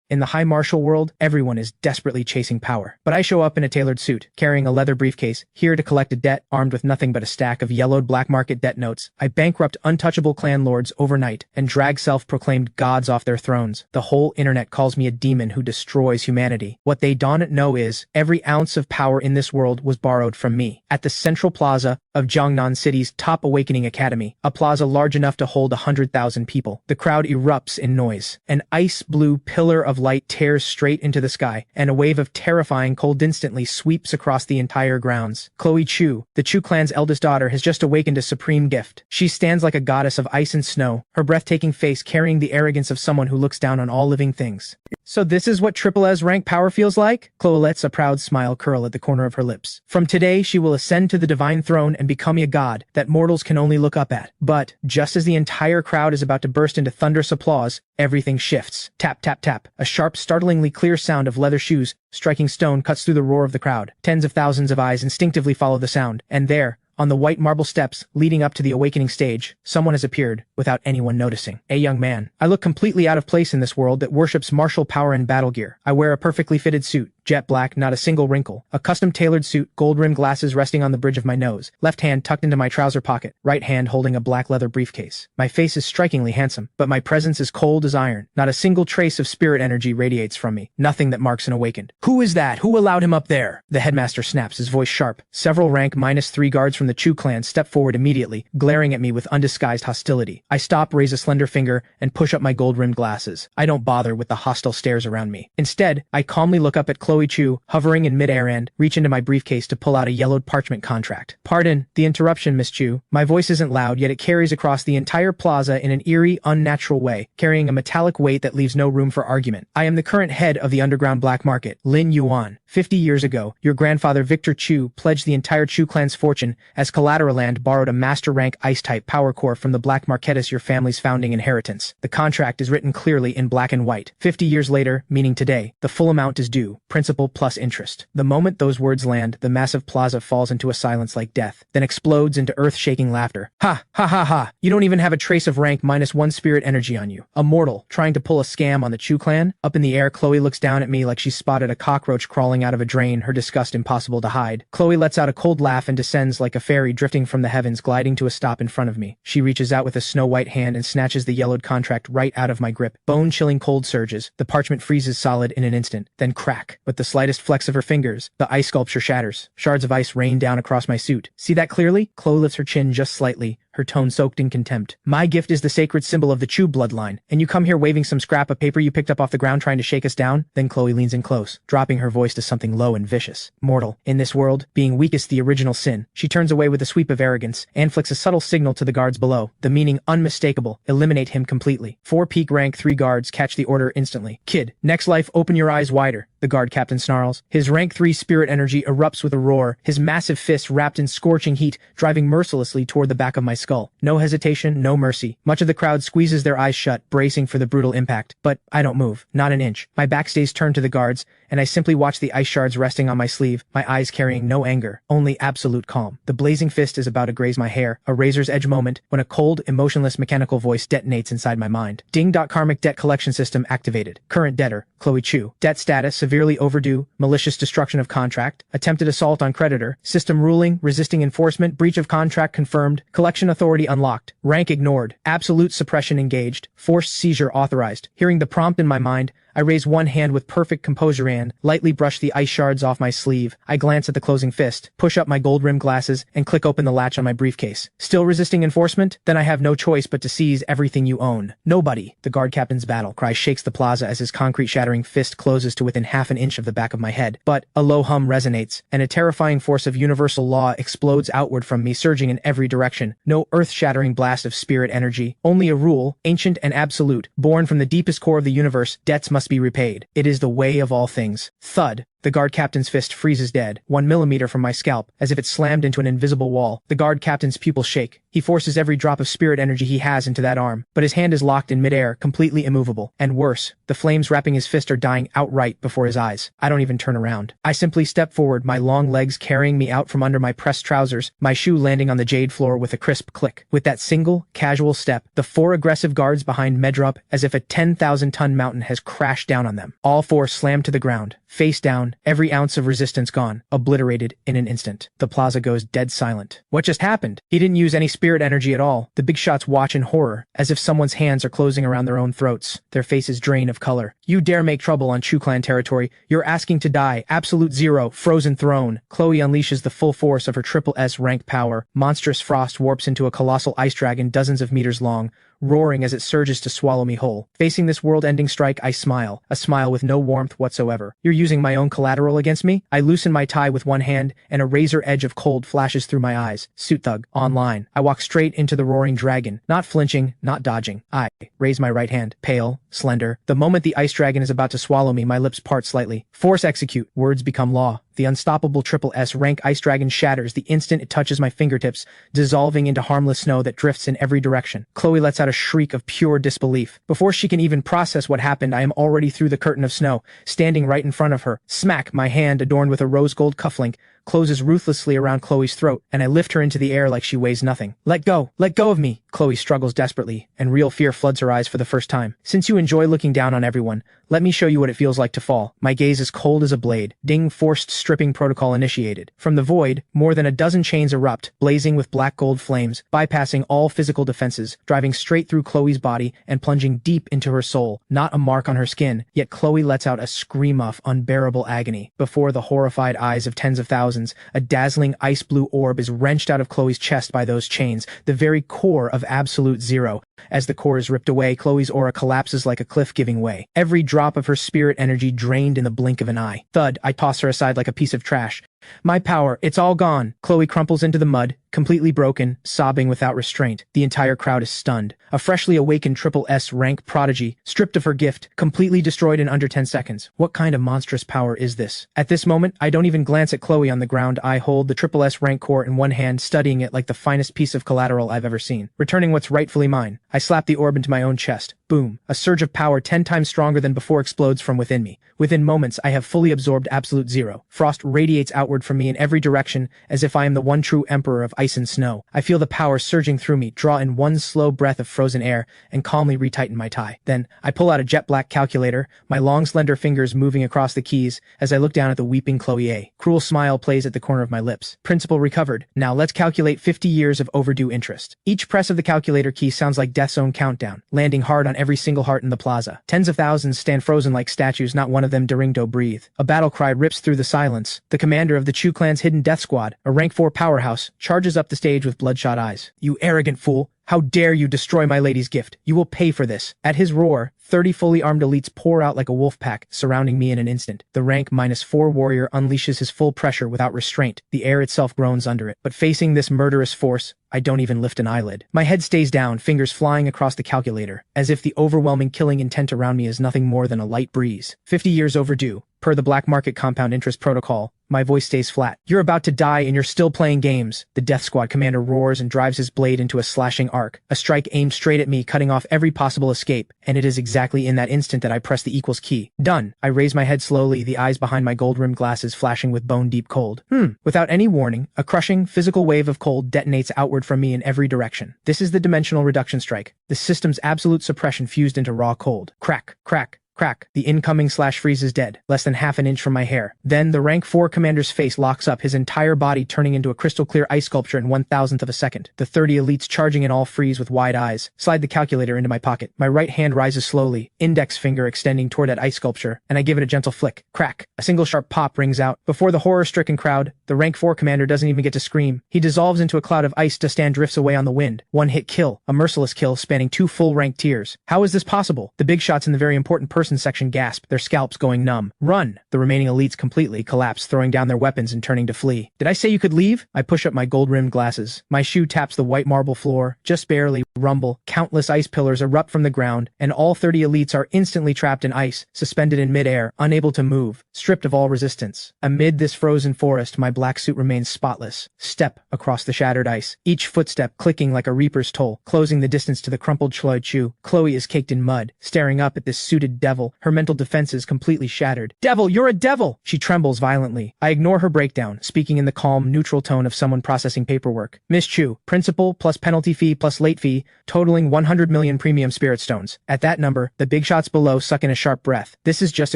In the high martial world, everyone is desperately chasing power. But I show up in a tailored suit, carrying a leather briefcase, here to collect a debt, armed with nothing but a stack of yellowed black market debt notes. I bankrupt untouchable clan lords overnight and drag self-proclaimed gods off their thrones. The whole internet calls me a demon who destroys humanity. What they don't know is, every ounce of power in this world was borrowed from me. At the central plaza of Jiangnan City's top awakening academy, a plaza large enough to hold 100,000 people, the crowd erupts in noise. An ice-blue pillar of light tears straight into the sky, and a wave of terrifying cold instantly sweeps across the entire grounds. Chloe Chu, the Chu clan's eldest daughter, has just awakened a supreme gift. She stands like a goddess of ice and snow, her breathtaking face carrying the arrogance of someone who looks down on all living things. So this is what Triple S rank power feels like? Chloe lets a proud smile curl at the corner of her lips. From today, she will ascend to the divine throne and become a god that mortals can only look up at. But, just as the entire crowd is about to burst into thunderous applause, everything shifts. Tap, tap, tap. A sharp, startlingly clear sound of leather shoes striking stone cuts through the roar of the crowd. Tens of thousands of eyes instinctively follow the sound, and there, on the white marble steps leading up to the awakening stage, someone has appeared without anyone noticing. A young man. I look completely out of place in this world that worships martial power and battle gear. I wear a perfectly fitted suit, jet black, not a single wrinkle. A custom-tailored suit, gold-rimmed glasses resting on the bridge of my nose, left hand tucked into my trouser pocket, right hand holding a black leather briefcase. My face is strikingly handsome, but my presence is cold as iron. Not a single trace of spirit energy radiates from me. Nothing that marks an awakened. Who is that? Who allowed him up there? The headmaster snaps, his voice sharp. Several rank -3 guards from the Chu clan step forward immediately, glaring at me with undisguised hostility. I stop, raise a slender finger, and push up my gold-rimmed glasses. I don't bother with the hostile stares around me. Instead, I calmly look up at Chloe Chu, hovering in midair, and reach into my briefcase to pull out a yellowed parchment contract. Pardon the interruption, Miss Chu. My voice isn't loud, yet it carries across the entire plaza in an eerie, unnatural way, carrying a metallic weight that leaves no room for argument. I am the current head of the underground black market, Lin Yuan. 50 years ago, your grandfather Victor Chu pledged the entire Chu clan's fortune as collateral and borrowed a master-rank ice-type power core from the black marketus, your family's founding inheritance. The contract is written clearly in black and white. 50 years later, meaning today, the full amount is due, principal plus interest. The moment those words land, the massive plaza falls into a silence like death, then explodes into earth-shaking laughter. Ha, ha, ha, ha. You don't even have a trace of rank -1 spirit energy on you. A mortal, trying to pull a scam on the Chu clan? Up in the air, Chloe looks down at me like she spotted a cockroach crawling out of a drain, her disgust impossible to hide. Chloe lets out a cold laugh and descends like a fairy drifting from the heavens, gliding to a stop in front of me. She reaches out with a snow-white hand and snatches the yellowed contract right out of my grip. Bone-chilling cold surges. The parchment freezes solid in an instant. Then crack. With the slightest flex of her fingers, the ice sculpture shatters. Shards of ice rain down across my suit. See that clearly? Chloe lifts her chin just slightly, her tone soaked in contempt. My gift is the sacred symbol of the Chu bloodline, and you come here waving some scrap of paper you picked up off the ground trying to shake us down? Then Chloe leans in close, dropping her voice to something low and vicious. Mortal. In this world, being weak is the original sin. She turns away with a sweep of arrogance, and flicks a subtle signal to the guards below, the meaning unmistakable. Eliminate him completely. 4 peak rank 3 guards catch the order instantly. Kid, next life, open your eyes wider. The guard captain snarls. His rank 3 spirit energy erupts with a roar, his massive fist wrapped in scorching heat, driving mercilessly toward the back of my skull. No hesitation, no mercy. Much of the crowd squeezes their eyes shut, bracing for the brutal impact. But I don't move, not an inch. My back stays turned to the guards, and I simply watch the ice shards resting on my sleeve, my eyes carrying no anger, only absolute calm. The blazing fist is about to graze my hair, a razor's edge moment, when a cold, emotionless mechanical voice detonates inside my mind. Ding. Karmic debt collection system activated. Current debtor, Chloe Chu. Debt status, severely overdue, malicious destruction of contract, attempted assault on creditor, system ruling, resisting enforcement, breach of contract confirmed, collection authority unlocked, rank ignored, absolute suppression engaged, forced seizure authorized. Hearing the prompt in my mind, I raise one hand with perfect composure and lightly brush the ice shards off my sleeve. I glance at the closing fist, push up my gold-rimmed glasses, and click open the latch on my briefcase. Still resisting enforcement? Then I have no choice but to seize everything you own. Nobody. The guard captain's battle cry shakes the plaza as his concrete-shattering fist closes to within half an inch of the back of my head. But a low hum resonates, and a terrifying force of universal law explodes outward from me, surging in every direction. No earth-shattering blast of spirit energy, only a rule, ancient and absolute, born from the deepest core of the universe. Debts must be repaid. It is the way of all things. Thud. The guard captain's fist freezes dead, 1 millimeter from my scalp, as if it slammed into an invisible wall. The guard captain's pupils shake. He forces every drop of spirit energy he has into that arm, but his hand is locked in midair, completely immovable. And worse, the flames wrapping his fist are dying outright before his eyes. I don't even turn around. I simply step forward, my long legs carrying me out from under my pressed trousers, my shoe landing on the jade floor with a crisp click. With that single, casual step, the 4 aggressive guards behind me drop as if a 10,000-ton mountain has crashed down on them. All 4 slammed to the ground, face down, every ounce of resistance gone, obliterated in an instant. The plaza goes dead silent. What just happened? He didn't use any spirit energy at all. The big shots watch in horror, as if someone's hands are closing around their own throats. Their faces drain of color. You dare make trouble on Chu Clan territory. You're asking to die. Absolute zero. Frozen throne. Chloe unleashes the full force of her triple S rank power. Monstrous frost warps into a colossal ice dragon dozens of meters long, roaring as it surges to swallow me whole. Facing this world-ending strike, I smile, a smile with no warmth whatsoever. You're using my own collateral against me? I loosen my tie with one hand, and a razor edge of cold flashes through my eyes. Suit thug, online. I walk straight into the roaring dragon, not flinching, not dodging. I raise my right hand, pale, slender. The moment the ice dragon is about to swallow me, my lips part slightly. Force execute. Words become law. The unstoppable triple S rank ice dragon shatters the instant it touches my fingertips, dissolving into harmless snow that drifts in every direction. Chloe lets out a shriek of pure disbelief. Before she can even process what happened, I am already through the curtain of snow, standing right in front of her. Smack, my hand, adorned with a rose gold cufflink, closes ruthlessly around Chloe's throat, and I lift her into the air like she weighs nothing. Let go of me. Chloe struggles desperately, and real fear floods her eyes for the first time. Since you enjoy looking down on everyone, let me show you what it feels like to fall. My gaze is cold as a blade. Ding, forced stripping protocol initiated. From the void, more than a dozen chains erupt, blazing with black gold flames, bypassing all physical defenses, driving straight through Chloe's body and plunging deep into her soul. Not a mark on her skin, yet Chloe lets out a scream of unbearable agony. Before the horrified eyes of tens of thousands, a dazzling ice blue orb is wrenched out of Chloe's chest by those chains, the very core of absolute zero. As the core is ripped away, Chloe's aura collapses like a cliff giving way. Every drop of her spirit energy drained in the blink of an eye. Thud, I toss her aside like a piece of trash. My power, it's all gone. Chloe crumples into the mud, completely broken, sobbing without restraint. The entire crowd is stunned. A freshly awakened triple S rank prodigy, stripped of her gift, completely destroyed in under 10 seconds. What kind of monstrous power is this? At this moment, I don't even glance at Chloe on the ground. I hold the triple S rank core in one hand, studying it like the finest piece of collateral I've ever seen. Returning what's rightfully mine, I slap the orb into my own chest. Boom. A surge of power 10 times stronger than before explodes from within me. Within moments, I have fully absorbed absolute zero. Frost radiates outward from me in every direction, as if I am the one true emperor of ice and snow. I feel the power surging through me, draw in one slow breath of frozen air, and calmly retighten my tie. Then, I pull out a jet black calculator, my long slender fingers moving across the keys, as I look down at the weeping Chloe A. Cruel smile plays at the corner of my lips. Principal recovered. Now let's calculate 50 years of overdue interest. Each press of the calculator key sounds like Death's own countdown, landing hard on every single heart in the plaza. Tens of thousands stand frozen like statues, not one of them daring to breathe. A battle cry rips through the silence. The commander of the Chu Clan's hidden death squad, a rank 4 powerhouse, charges up the stage with bloodshot eyes. You arrogant fool! How dare you destroy my lady's gift? You will pay for this. At his roar, 30 fully armed elites pour out like a wolf pack, surrounding me in an instant. The rank -4 warrior unleashes his full pressure without restraint. The air itself groans under it. But facing this murderous force, I don't even lift an eyelid. My head stays down, fingers flying across the calculator, as if the overwhelming killing intent around me is nothing more than a light breeze. 50 years overdue. Per the black market compound interest protocol, my voice stays flat. You're about to die and you're still playing games. The death squad commander roars and drives his blade into a slashing arc. A strike aimed straight at me, cutting off every possible escape. And it is exactly in that instant that I press the equals key. Done. I raise my head slowly, the eyes behind my gold-rimmed glasses flashing with bone-deep cold. Without any warning, a crushing, physical wave of cold detonates outward from me in every direction. This is the dimensional reduction strike. The system's absolute suppression fused into raw cold. Crack, crack. Crack. The incoming slash freeze is dead, less than half an inch from my hair. Then the rank 4 commander's face locks up, his entire body turning into a crystal clear ice sculpture in 1,000th of a second. The 30 elites charging in all freeze with wide eyes. Slide the calculator into my pocket. My right hand rises slowly, index finger extending toward that ice sculpture, and I give it a gentle flick. Crack. A single sharp pop rings out. Before the horror-stricken crowd, the rank 4 commander doesn't even get to scream. He dissolves into a cloud of ice dust and drifts away on the wind. One-hit kill. A merciless kill spanning 2 full rank tiers. How is this possible? The big shots in the very important person section gasp, their scalps going numb. Run! The remaining elites completely collapse, throwing down their weapons and turning to flee. Did I say you could leave? I push up my gold-rimmed glasses. My shoe taps the white marble floor, just barely, rumble, countless ice pillars erupt from the ground, and all 30 elites are instantly trapped in ice, suspended in midair, unable to move, stripped of all resistance. Amid this frozen forest, my black suit remains spotless. Step across the shattered ice, each footstep clicking like a reaper's toll, closing the distance to the crumpled Chu. Chloe is caked in mud, staring up at this suited devil, her mental defenses completely shattered. "Devil, you're a devil!" She trembles violently. I ignore her breakdown, speaking in the calm, neutral tone of someone processing paperwork. "Miss Chu, principal plus penalty fee plus late fee, totaling 100 million premium spirit stones." At that number, the big shots below suck in a sharp breath. This is just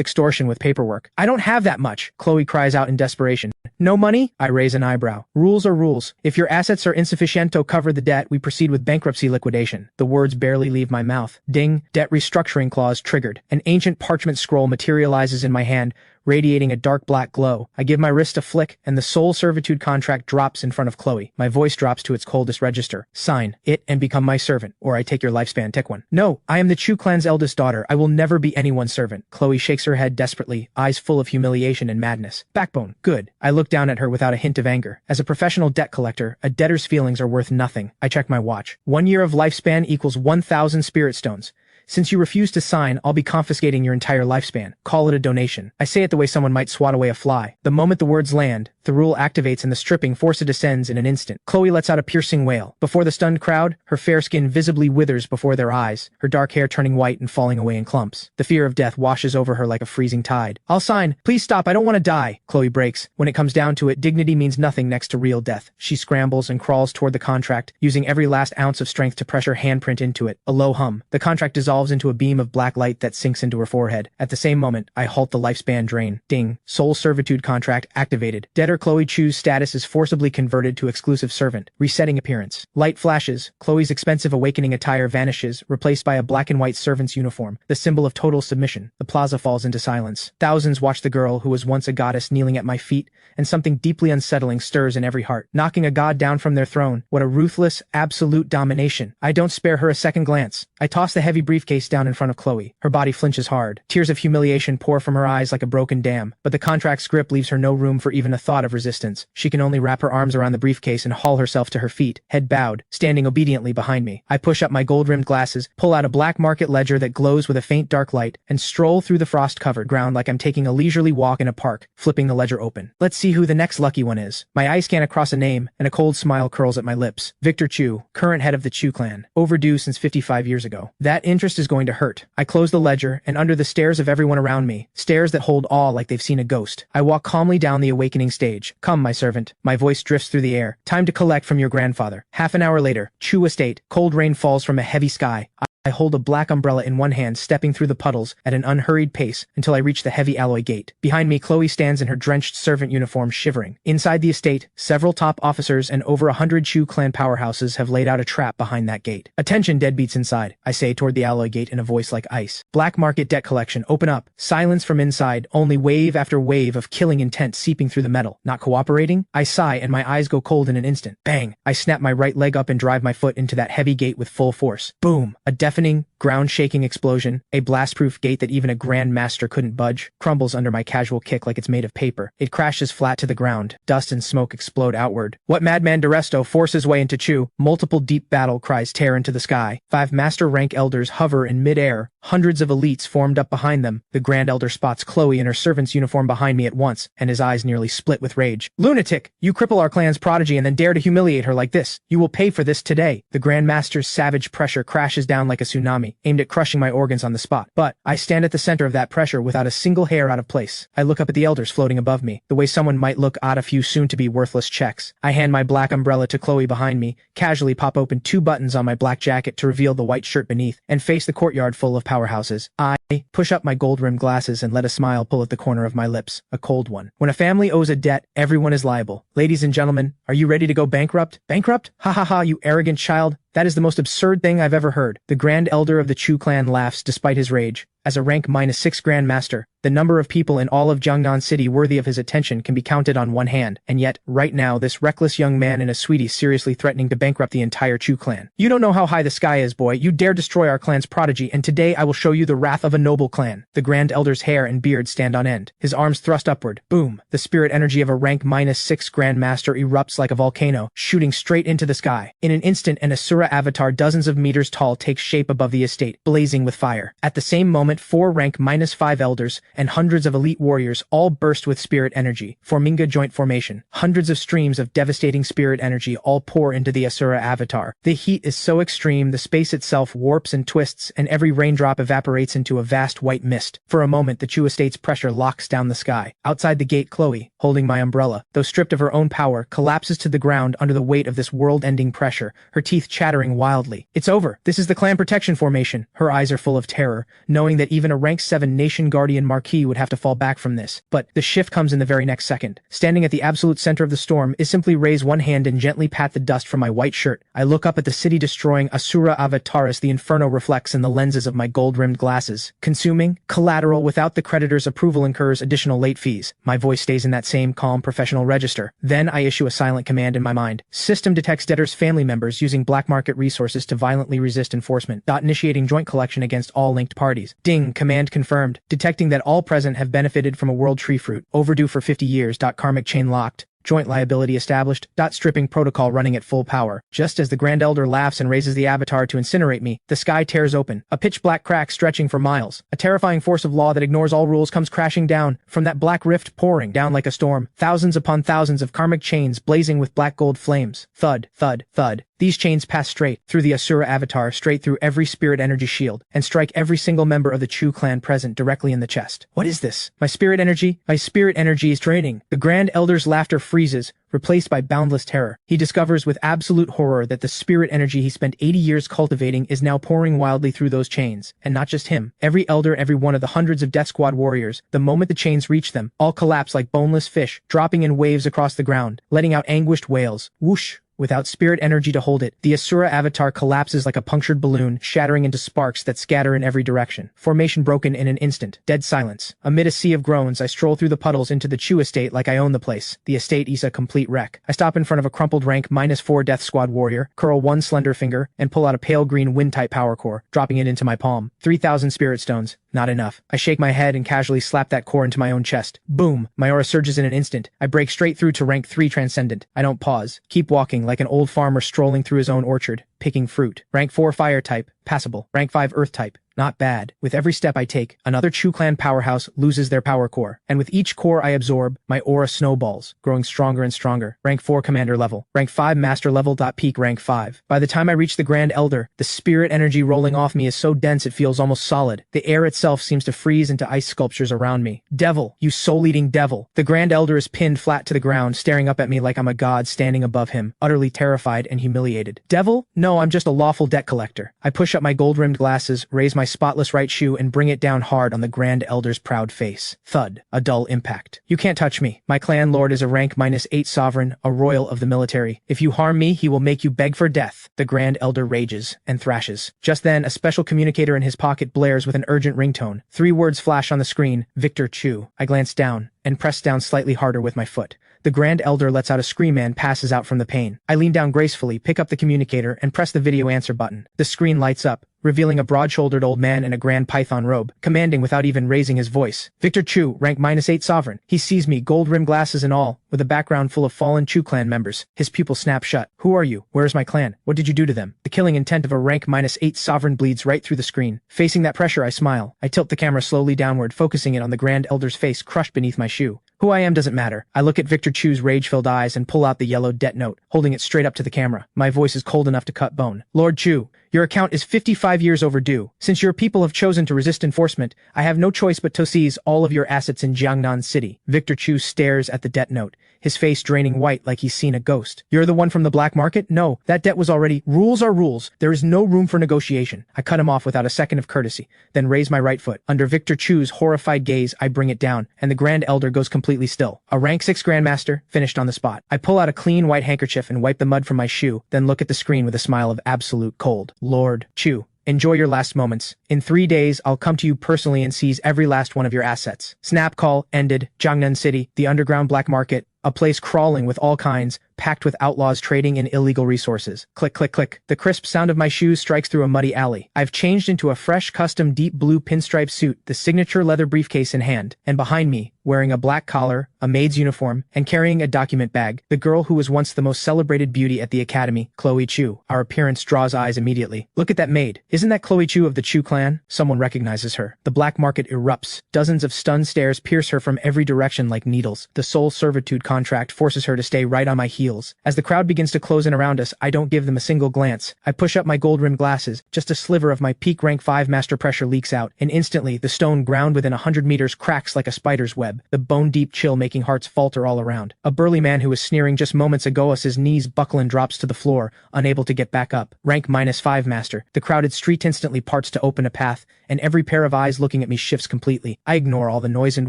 extortion with paperwork. "I don't have that much," Chloe cries out in desperation. "No money?" I raise an eyebrow. "Rules are rules. If your assets are insufficient to cover the debt, we proceed with bankruptcy liquidation." The words barely leave my mouth. Ding, debt restructuring clause triggered. An ancient parchment scroll materializes in my hand, radiating a dark black glow. I give my wrist a flick, and the soul servitude contract drops in front of Chloe. My voice drops to its coldest register. "Sign it and become my servant, or I take your lifespan, take one." "No, I am the Chu clan's eldest daughter. I will never be anyone's servant." Chloe shakes her head desperately, eyes full of humiliation and madness. "Backbone, good." I look down at her without a hint of anger. As a professional debt collector, a debtor's feelings are worth nothing. I check my watch. 1 year of lifespan equals 1,000 spirit stones. Since you refuse to sign, I'll be confiscating your entire lifespan. Call it a donation. I say it the way someone might swat away a fly. The moment the words land, the rule activates and the stripping force descends in an instant. Chloe lets out a piercing wail. Before the stunned crowd, her fair skin visibly withers before their eyes, her dark hair turning white and falling away in clumps. The fear of death washes over her like a freezing tide. "I'll sign. Please stop. I don't want to die." Chloe breaks. When it comes down to it, dignity means nothing next to real death. She scrambles and crawls toward the contract, using every last ounce of strength to press her handprint into it. A low hum. The contract dissolves into a beam of black light that sinks into her forehead. At the same moment, I halt the lifespan drain. Ding. Soul servitude contract activated. Debtor Chloe Chu's status is forcibly converted to exclusive servant. Resetting appearance. Light flashes. Chloe's expensive awakening attire vanishes, replaced by a black and white servant's uniform, the symbol of total submission. The plaza falls into silence. Thousands watch the girl who was once a goddess kneeling at my feet, and something deeply unsettling stirs in every heart. Knocking a god down from their throne. What a ruthless, absolute domination. I don't spare her a second glance. I toss the heavy briefcase down in front of Chloe. Her body flinches hard. Tears of humiliation pour from her eyes like a broken dam, but the contract's grip leaves her no room for even a thought of resistance. She can only wrap her arms around the briefcase and haul herself to her feet, head bowed, standing obediently behind me. I push up my gold-rimmed glasses, pull out a black market ledger that glows with a faint dark light, and stroll through the frost-covered ground like I'm taking a leisurely walk in a park, flipping the ledger open. Let's see who the next lucky one is. My eyes scan across a name, and a cold smile curls at my lips. Victor Chu, current head of the Chu clan. Overdue since 55 years ago. That interest is going to hurt. I close the ledger, and under the stares of everyone around me, stares that hold awe like they've seen a ghost, I walk calmly down the awakening stage. "Come, my servant." My voice drifts through the air. "Time to collect from your grandfather." Half an hour later, Chu Estate. Cold rain falls from a heavy sky. I hold a black umbrella in one hand, stepping through the puddles at an unhurried pace until I reach the heavy alloy gate. Behind me, Chloe stands in her drenched servant uniform, shivering. Inside the estate, several top officers and over 100 Chu clan powerhouses have laid out a trap behind that gate. "Attention, deadbeats inside," I say toward the alloy gate in a voice like ice. "Black market debt collection, open up." Silence from inside, only wave after wave of killing intent seeping through the metal. Not cooperating? I sigh and my eyes go cold in an instant. Bang! I snap my right leg up and drive my foot into that heavy gate with full force. Boom! A deafening, ground-shaking explosion, a blast-proof gate that even a Grand Master couldn't budge, crumbles under my casual kick like it's made of paper. It crashes flat to the ground. Dust and smoke explode outward. What madman D'Aresto forces his way into Chu? Multiple deep battle cries tear into the sky. 5 master-rank elders hover in mid-air. Hundreds of elites formed up behind them. The Grand Elder spots Chloe in her servant's uniform behind me at once, and his eyes nearly split with rage. "Lunatic! You cripple our clan's prodigy and then dare to humiliate her like this. You will pay for this today." The Grand Master's savage pressure crashes down like a tsunami, aimed at crushing my organs on the spot. But I stand at the center of that pressure without a single hair out of place. I look up at the elders floating above me, the way someone might look at a few soon-to-be worthless checks. I hand my black umbrella to Chloe behind me, casually pop open 2 buttons on my black jacket to reveal the white shirt beneath, and face the courtyard full of powerhouses. I push up my gold-rimmed glasses and let a smile pull at the corner of my lips, a cold one. When a family owes a debt, everyone is liable. Ladies and gentlemen, are you ready to go bankrupt? Bankrupt? Ha ha ha, you arrogant child. That is the most absurd thing I've ever heard. The Grand Elder of the Chu clan laughs despite his rage. As a rank -6 Grandmaster, the number of people in all of Jiangnan City worthy of his attention can be counted on one hand, and yet, right now, this reckless young man in a sweatie seriously threatening to bankrupt the entire Chu clan. You don't know how high the sky is, boy. You dare destroy our clan's prodigy, and today I will show you the wrath of a noble clan. The Grand Elder's hair and beard stand on end, his arms thrust upward. Boom! The spirit energy of a rank -6 Grandmaster erupts like a volcano, shooting straight into the sky. In an instant, an Asura avatar dozens of meters tall takes shape above the estate, blazing with fire. At the same moment, 4 rank -5 elders and hundreds of elite warriors all burst with spirit energy, forming a joint formation. Hundreds of streams of devastating spirit energy all pour into the Asura avatar. The heat is so extreme, the space itself warps and twists, and every raindrop evaporates into a vast white mist. For a moment, the Chu estate's pressure locks down the sky. Outside the gate, Chloe, holding my umbrella, though stripped of her own power, collapses to the ground under the weight of this world-ending pressure, her teeth chattering wildly. It's over. This is the clan protection formation. Her eyes are full of terror, knowing that even a rank 7 nation guardian marquis would have to fall back from this. But the shift comes in the very next second. Standing at the absolute center of the storm is simply raise one hand and gently pat the dust from my white shirt. I look up at the city-destroying Asura avatar as the inferno reflects in the lenses of my gold-rimmed glasses. Consuming, collateral without the creditor's approval incurs additional late fees. My voice stays in that same calm professional register. Then I issue a silent command in my mind. System detects debtor's family members using black market resources to violently resist enforcement. Initiating joint collection against all linked parties. Ding, command confirmed. Detecting that all present have benefited from a world tree fruit. Overdue for 50 years. Karmic chain locked. Joint liability established. Stripping protocol running at full power. Just as the Grand Elder laughs and raises the avatar to incinerate me, the sky tears open. A pitch-black crack stretching for miles. A terrifying force of law that ignores all rules comes crashing down. From that black rift pouring down like a storm. Thousands upon thousands of karmic chains blazing with black gold flames. Thud, thud, thud. These chains pass straight through the Asura avatar, straight through every spirit energy shield, and strike every single member of the Chu clan present directly in the chest. What is this? My spirit energy is draining. The Grand Elder's laughter freezes, replaced by boundless terror. He discovers with absolute horror that the spirit energy he spent 80 years cultivating is now pouring wildly through those chains. And not just him. Every elder, every one of the hundreds of Death Squad warriors, the moment the chains reach them, all collapse like boneless fish, dropping in waves across the ground, letting out anguished wails. Whoosh! Without spirit energy to hold it, the Asura avatar collapses like a punctured balloon, shattering into sparks that scatter in every direction. Formation broken in an instant. Dead silence. Amid a sea of groans, I stroll through the puddles into the Chu estate like I own the place. The estate is a complete wreck. I stop in front of a crumpled rank -4 Death Squad warrior, curl one slender finger, and pull out a pale green wind-type power core, dropping it into my palm. 3,000 spirit stones. Not enough. I shake my head and casually slap that core into my own chest. Boom! My aura surges in an instant. I break straight through to rank 3 Transcendent. I don't pause. Keep walking like an old farmer strolling through his own orchard, picking fruit. Rank 4 Fire type. Passable. Rank 5 Earth type. Not bad. With every step I take, another Chu clan powerhouse loses their power core. And with each core I absorb, my aura snowballs, growing stronger and stronger. Rank 4 Commander level. Rank 5 Master level. Peak rank 5. By the time I reach the Grand Elder, the spirit energy rolling off me is so dense it feels almost solid. The air itself seems to freeze into ice sculptures around me. Devil, you soul-eating devil. The Grand Elder is pinned flat to the ground, staring up at me like I'm a god standing above him, utterly terrified and humiliated. Devil? No, I'm just a lawful debt collector. I push up my gold-rimmed glasses, raise my spotless right shoe, and bring it down hard on the Grand Elder's proud face. Thud. A dull impact. You can't touch me. My clan lord is a rank -8 sovereign, a royal of the military. If you harm me, he will make you beg for death. The Grand Elder rages and thrashes. Just then, a special communicator in his pocket blares with an urgent ringtone. 3 words flash on the screen. Victor Chu. I glance down and press down slightly harder with my foot. The Grand Elder lets out a scream and passes out from the pain. I lean down gracefully, pick up the communicator, and press the video answer button. The screen lights up, revealing a broad-shouldered old man in a grand python robe, commanding without even raising his voice. Victor Chu, rank -8 sovereign. He sees me, gold-rimmed glasses and all, with a background full of fallen Chu clan members. His pupils snap shut. Who are you? Where is my clan? What did you do to them? The killing intent of a rank -8 sovereign bleeds right through the screen. Facing that pressure, I smile. I tilt the camera slowly downward, focusing it on the Grand Elder's face crushed beneath my shoe. Who I am doesn't matter. I look at Victor Chu's rage-filled eyes and pull out the yellow debt note, holding it straight up to the camera. My voice is cold enough to cut bone. Lord Chu, your account is 55 years overdue. Since your people have chosen to resist enforcement, I have no choice but to seize all of your assets in Jiangnan City. Victor Chu stares at the debt note, his face draining white like he's seen a ghost. You're the one from the black market? No, that debt was already... Rules are rules. There is no room for negotiation. I cut him off without a second of courtesy, then raise my right foot. Under Victor Chu's horrified gaze, I bring it down, and the Grand Elder goes completely still. A rank 6 Grandmaster, finished on the spot. I pull out a clean white handkerchief and wipe the mud from my shoe, then look at the screen with a smile of absolute cold. Lord Chu. Enjoy your last moments. In 3 days, I'll come to you personally and seize every last one of your assets. Snap call ended. Jiangnan City, the underground black market, a place crawling with all kinds, packed with outlaws trading in illegal resources. Click, click, click. The crisp sound of my shoes strikes through a muddy alley. I've changed into a fresh, custom deep blue pinstripe suit, the signature leather briefcase in hand, and behind me, wearing a black collar, a maid's uniform, and carrying a document bag, the girl who was once the most celebrated beauty at the academy, Chloe Chu. Our appearance draws eyes immediately. Look at that maid. Isn't that Chloe Chu of the Chu clan? Someone recognizes her. The black market erupts. Dozens of stunned stares pierce her from every direction like needles. The soul servitude contract forces her to stay right on my heels. As the crowd begins to close in around us, I don't give them a single glance. I push up my gold-rimmed glasses. Just a sliver of my peak rank 5 master pressure leaks out, and instantly, the stone ground within 100 meters cracks like a spider's web, the bone-deep chill making hearts falter all around. A burly man who was sneering just moments ago as his knees buckle and drops to the floor, unable to get back up. Rank -5 master. The crowded street instantly parts to open a path, and every pair of eyes looking at me shifts completely. I ignore all the noise and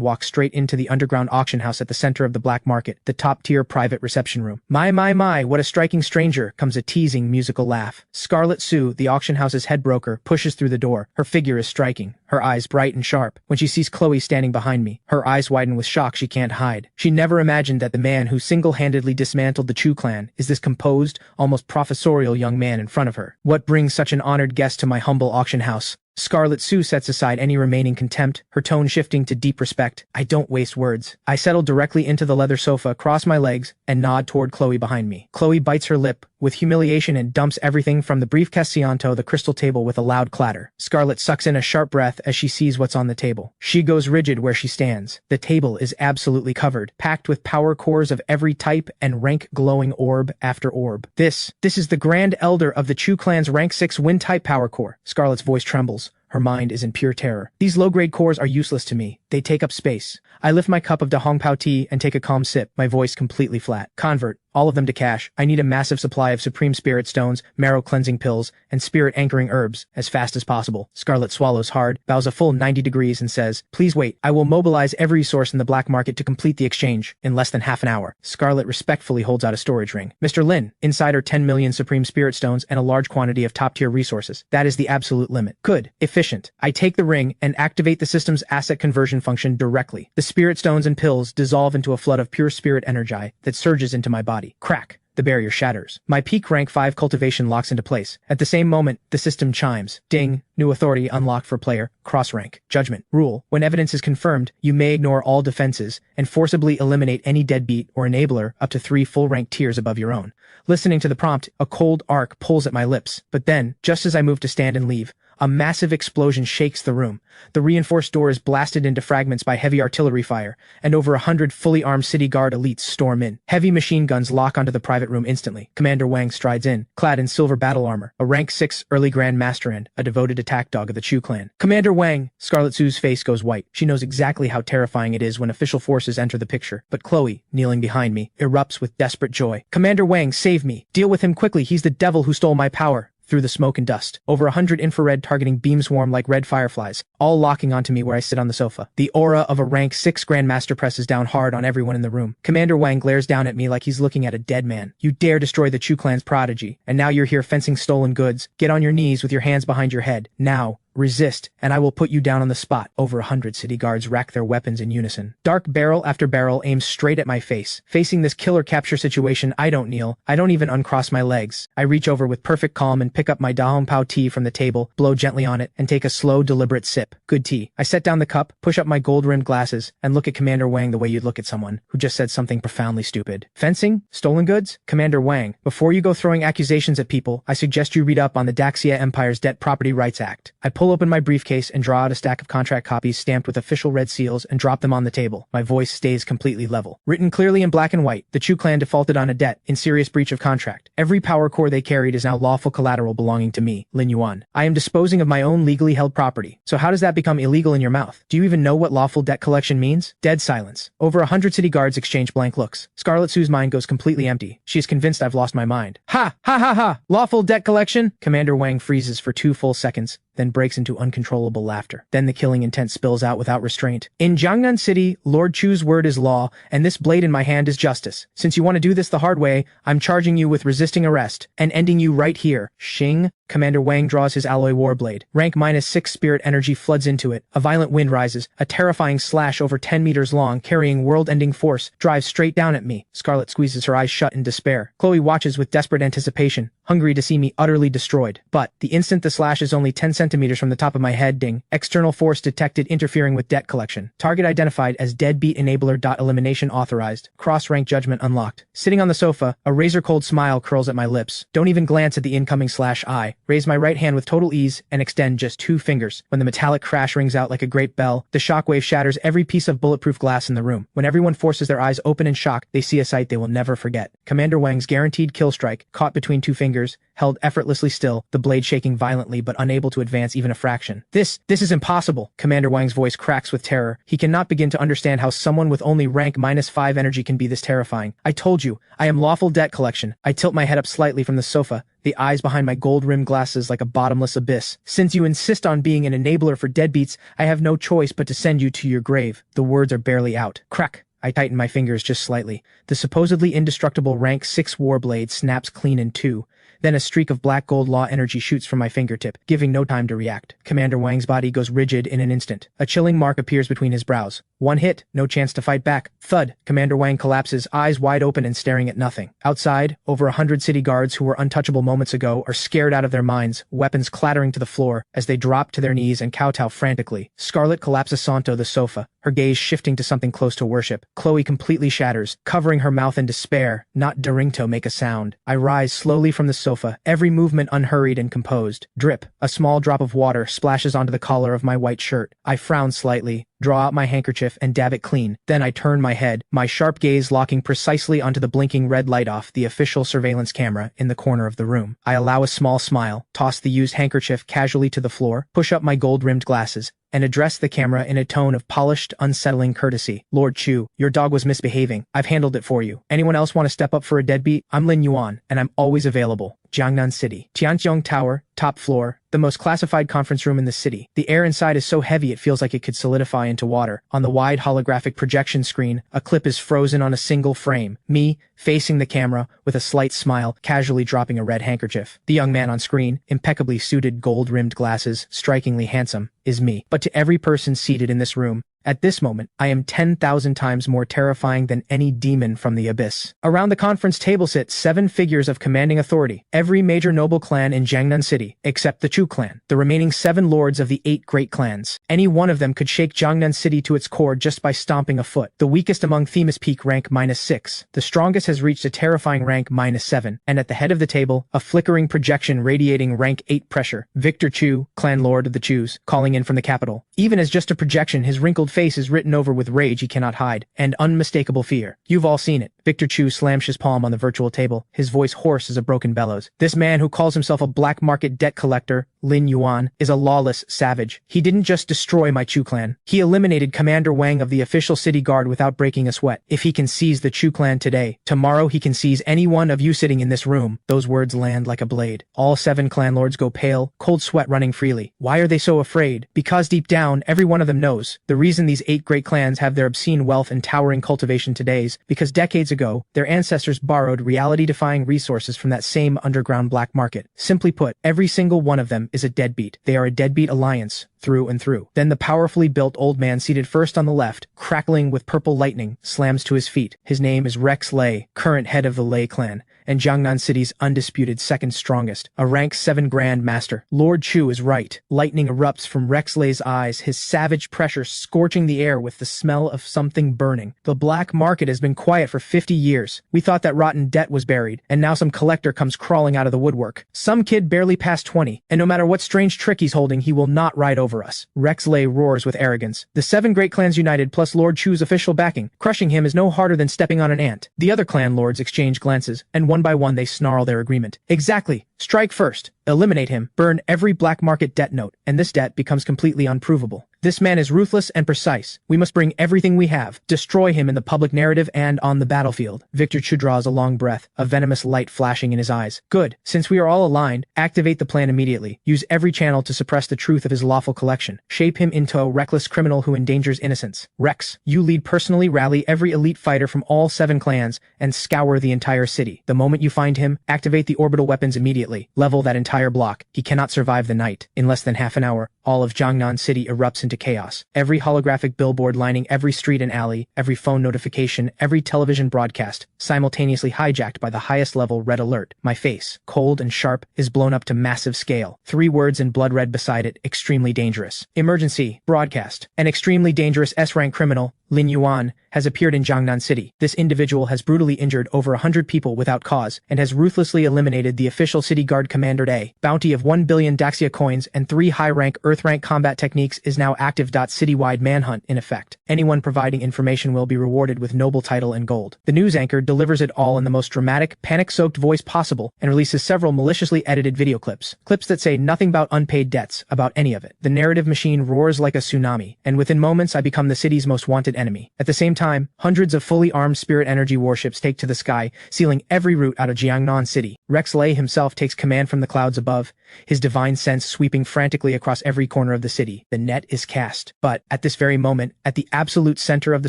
walk straight into the underground auction house at the center of the black market, the top-tier private reception room. My, what a striking stranger, comes a teasing musical laugh. Scarlet Sue, the auction house's head broker, pushes through the door. Her figure is striking, her eyes bright and sharp. When she sees Chloe standing behind me, her eyes widen with shock she can't hide. She never imagined that the man who single-handedly dismantled the Chu clan is this composed, almost professorial young man in front of her. What brings such an honored guest to my humble auction house? Scarlet Sue sets aside any remaining contempt, her tone shifting to deep respect. I don't waste words. I settle directly into the leather sofa, cross my legs, and nod toward Chloe behind me. Chloe bites her lip with humiliation and dumps everything from the briefcase onto the crystal table with a loud clatter. Scarlet sucks in a sharp breath as she sees what's on the table. She goes rigid where she stands. The table is absolutely covered, packed with power cores of every type and rank glowing orb after orb. This is the Grand Elder of the Chu clan's rank 6 wind-type power core. Scarlet's voice trembles. Her mind is in pure terror. These low-grade cores are useless to me. They take up space. I lift my cup of Da Hong Pao tea and take a calm sip, my voice completely flat. Convert all of them to cash. I need a massive supply of supreme spirit stones, marrow cleansing pills, and spirit anchoring herbs as fast as possible. Scarlet swallows hard, bows a full 90 degrees and says, "Please wait. I will mobilize every resource in the black market to complete the exchange in less than half an hour." Scarlet respectfully holds out a storage ring. "Mr. Lin, inside are 10 million supreme spirit stones and a large quantity of top-tier resources. That is the absolute limit." Good. Efficient. I take the ring and activate the system's asset conversion function directly. The spirit stones and pills dissolve into a flood of pure spirit energy that surges into my body. Crack. The barrier shatters. My peak rank 5 cultivation locks into place. At the same moment, the system chimes. Ding. New authority unlocked for player. Cross rank. Judgment. Rule. When evidence is confirmed, you may ignore all defenses and forcibly eliminate any deadbeat or enabler up to 3 full rank tiers above your own. Listening to the prompt, a cold arc pulls at my lips. But then, just as I move to stand and leave, a massive explosion shakes the room. The reinforced door is blasted into fragments by heavy artillery fire, and over 100 fully armed city guard elites storm in. Heavy machine guns lock onto the private room instantly. Commander Wang strides in, clad in silver battle armor, a rank 6 early Grand Master and a devoted attack dog of the Chu clan. "Commander Wang!" Scarlet Sue's face goes white. She knows exactly how terrifying it is when official forces enter the picture. But Chloe, kneeling behind me, erupts with desperate joy. "Commander Wang, save me! Deal with him quickly, he's the devil who stole my power!" Through the smoke and dust, over 100 infrared targeting beams swarm like red fireflies, all locking onto me where I sit on the sofa. The aura of a rank 6 Grandmaster presses down hard on everyone in the room. Commander Wang glares down at me like he's looking at a dead man. "You dare destroy the Chu clan's prodigy, and now you're here fencing stolen goods. Get on your knees with your hands behind your head. Now. Resist, and I will put you down on the spot." Over 100 city guards rack their weapons in unison. Dark barrel after barrel aims straight at my face. Facing this killer capture situation, I don't kneel. I don't even uncross my legs. I reach over with perfect calm and pick up my Da Hong Pao tea from the table, blow gently on it, and take a slow, deliberate sip. Good tea. I set down the cup, push up my gold-rimmed glasses, and look at Commander Wang the way you'd look at someone who just said something profoundly stupid. "Fencing? Stolen goods? Commander Wang, before you go throwing accusations at people, I suggest you read up on the Daxia Empire's Debt Property Rights Act." I pull open my briefcase and draw out a stack of contract copies stamped with official red seals and drop them on the table. My voice stays completely level. Written clearly in black and white, the Chu clan defaulted on a debt in serious breach of contract. Every power core they carried is now lawful collateral belonging to me, Lin Yuan. I am disposing of my own legally held property. So how does that become illegal in your mouth? Do you even know what lawful debt collection means? Dead silence. Over 100 city guards exchange blank looks. Scarlet Sue's mind goes completely empty. She is convinced I've lost my mind. Ha! Ha ha ha! Lawful debt collection? Commander Wang freezes for 2 full seconds, then breaks into uncontrollable laughter. Then the killing intent spills out without restraint. "In Jiangnan City, Lord Chu's word is law, and this blade in my hand is justice. Since you want to do this the hard way, I'm charging you with resisting arrest and ending you right here." Xing. Commander Wang draws his alloy warblade. Rank -6 spirit energy floods into it. A violent wind rises. A terrifying slash over 10 meters long, carrying world-ending force, drives straight down at me. Scarlet squeezes her eyes shut in despair. Chloe watches with desperate anticipation, hungry to see me utterly destroyed. But the instant the slash is only 10 centimeters from the top of my head, ding. External force detected interfering with debt collection. Target identified as deadbeat enabler. Elimination authorized. Cross-rank judgment unlocked. Sitting on the sofa, a razor-cold smile curls at my lips. Don't even glance at the incoming slash eye. Raise my right hand with total ease and extend just 2 fingers. When the metallic crash rings out like a great bell, the shockwave shatters every piece of bulletproof glass in the room. When everyone forces their eyes open in shock, they see a sight they will never forget. Commander Wang's guaranteed kill strike, caught between 2 fingers, held effortlessly still, the blade shaking violently but unable to advance even a fraction. This is impossible. Commander Wang's voice cracks with terror. He cannot begin to understand how someone with only rank -5 energy can be this terrifying. I told you, I am lawful debt collection. I tilt my head up slightly from the sofa, the eyes behind my gold-rimmed glasses like a bottomless abyss. Since you insist on being an enabler for deadbeats, I have no choice but to send you to your grave. The words are barely out. Crack. I tighten my fingers just slightly. The supposedly indestructible rank 6 warblade snaps clean in 2. Then a streak of black gold law energy shoots from my fingertip, giving no time to react. Commander Wang's body goes rigid in an instant. A chilling mark appears between his brows. One hit, no chance to fight back. Thud. Commander Wang collapses, eyes wide open and staring at nothing. Outside, over 100 city guards who were untouchable moments ago are scared out of their minds, weapons clattering to the floor as they drop to their knees and kowtow frantically. Scarlet collapses onto the sofa, her gaze shifting to something close to worship. Chloe completely shatters, covering her mouth in despair. Not daring to make a sound. I rise slowly from the sofa, every movement unhurried and composed. Drip. A small drop of water splashes onto the collar of my white shirt. I frown slightly, draw out my handkerchief and dab it clean. Then I turn my head, my sharp gaze locking precisely onto the blinking red light off the official surveillance camera in the corner of the room. I allow a small smile, toss the used handkerchief casually to the floor, push up my gold-rimmed glasses, and address the camera in a tone of polished, unsettling courtesy. Lord Chu, your dog was misbehaving. I've handled it for you. Anyone else want to step up for a deadbeat? I'm Lin Yuan, and I'm always available. Jiangnan City. Tianqiong Tower, top floor, the most classified conference room in the city. The air inside is so heavy it feels like it could solidify into water. On the wide holographic projection screen, a clip is frozen on a single frame. Me, facing the camera, with a slight smile, casually dropping a red handkerchief. The young man on screen, impeccably suited gold-rimmed glasses, strikingly handsome, is me. But to every person seated in this room, at this moment, I am 10,000 times more terrifying than any demon from the abyss. Around the conference table sit 7 figures of commanding authority, every major noble clan in Jiangnan City, except the Chu clan, the remaining 7 lords of the 8 great clans. Any one of them could shake Jiangnan City to its core just by stomping a foot. The weakest among Themis peak rank -6. The strongest has reached a terrifying rank -7, and at the head of the table, a flickering projection radiating rank 8 pressure. Victor Chu, clan lord of the Chus, calling in from the capital. Even as just a projection, his wrinkled face is written over with rage he cannot hide, and unmistakable fear. You've all seen it. Victor Chu slams his palm on the virtual table, his voice hoarse as a broken bellows. This man who calls himself a black market debt collector, Lin Yuan, is a lawless savage. He didn't just destroy my Chu clan. He eliminated Commander Wang of the official city guard without breaking a sweat. If he can seize the Chu clan today, tomorrow he can seize any one of you sitting in this room. Those words land like a blade. All 7 clan lords go pale, cold sweat running freely. Why are they so afraid? Because deep down, every one of them knows. The reason these 8 great clans have their obscene wealth and towering cultivation today is because decades ago, their ancestors borrowed reality-defying resources from that same underground black market. Simply put, every single one of them is a deadbeat. They are a deadbeat alliance, through and through. Then the powerfully built old man seated first on the left, crackling with purple lightning, slams to his feet. His name is Rex Lei, current head of the Lei clan, and Jiangnan City's undisputed second strongest, a rank 7 Grand Master. Lord Chu is right. Lightning erupts from Rex Lei's eyes, his savage pressure scorching the air with the smell of something burning. The black market has been quiet for 50 years. We thought that rotten debt was buried, and now some collector comes crawling out of the woodwork. Some kid barely past 20, and no matter what strange trick he's holding, he will not ride over us. Rex Lei roars with arrogance. The 7 great clans united plus Lord Chu's official backing. Crushing him is no harder than stepping on an ant. The other clan lords exchange glances, and one by one they snarl their agreement. Exactly. Strike first. Eliminate him. Burn every black market debt note, and this debt becomes completely unprovable. This man is ruthless and precise. We must bring everything we have, destroy him in the public narrative and on the battlefield. Victor Chu draws a long breath, a venomous light flashing in his eyes. Good. Since we are all aligned, activate the plan immediately. Use every channel to suppress the truth of his lawful collection. Shape him into a reckless criminal who endangers innocence. Rex, you lead personally rally every elite fighter from all 7 clans and scour the entire city. The moment you find him, activate the orbital weapons immediately. immediately. Level that entire block. He cannot survive the night. In less than half an hour, all of Jiangnan City erupts into chaos. Every holographic billboard lining every street and alley, every phone notification, every television broadcast, simultaneously hijacked by the highest level red alert. My face, cold and sharp, is blown up to massive scale. 3 words in blood red beside it, extremely dangerous. Emergency, broadcast. An extremely dangerous S-rank criminal, Lin Yuan, has appeared in Jiangnan City. This individual has brutally injured over 100 people without cause and has ruthlessly eliminated the official city guard commander. A bounty of 1 billion Daxia coins and 3 high-rank Earth-rank combat techniques is now active. Citywide manhunt in effect. Anyone providing information will be rewarded with noble title and gold. The news anchor delivers it all in the most dramatic, panic-soaked voice possible and releases several maliciously edited video clips. Clips that say nothing about unpaid debts, about any of it. The narrative machine roars like a tsunami, and within moments I become the city's most wanted enemy. At the same time, hundreds of fully armed spirit energy warships take to the sky, sealing every route out of Jiangnan City. Rex Lei himself takes command from the clouds above, his divine sense sweeping frantically across every corner of the city. The net is cast. But, at this very moment, at the absolute center of the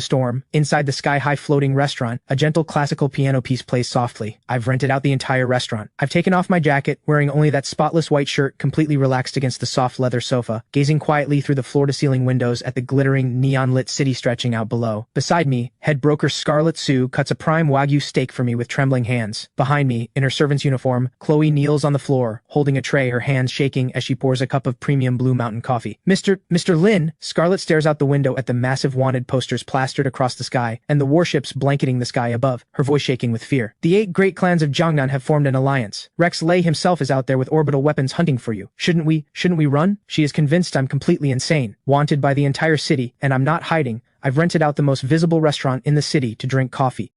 storm, inside the sky-high floating restaurant, a gentle classical piano piece plays softly. I've rented out the entire restaurant. I've taken off my jacket, wearing only that spotless white shirt completely relaxed against the soft leather sofa, gazing quietly through the floor-to-ceiling windows at the glittering, neon-lit city stretching out below. Beside me, head broker Scarlet Sue cuts a prime Wagyu steak for me with trembling hands. Behind me, in her servant's uniform, Chloe kneels on the floor, holding a tray, her hands shaking as she pours a cup of premium Blue Mountain coffee. Mr. Lin, Scarlet stares out the window at the massive wanted posters plastered across the sky, and the warships blanketing the sky above, her voice shaking with fear. The 8 great clans of Jiangnan have formed an alliance. Rex Lei himself is out there with orbital weapons hunting for you. Shouldn't we run? She is convinced I'm completely insane, wanted by the entire city, and I'm not hiding. I've rented out the most visible restaurant in the city to drink coffee.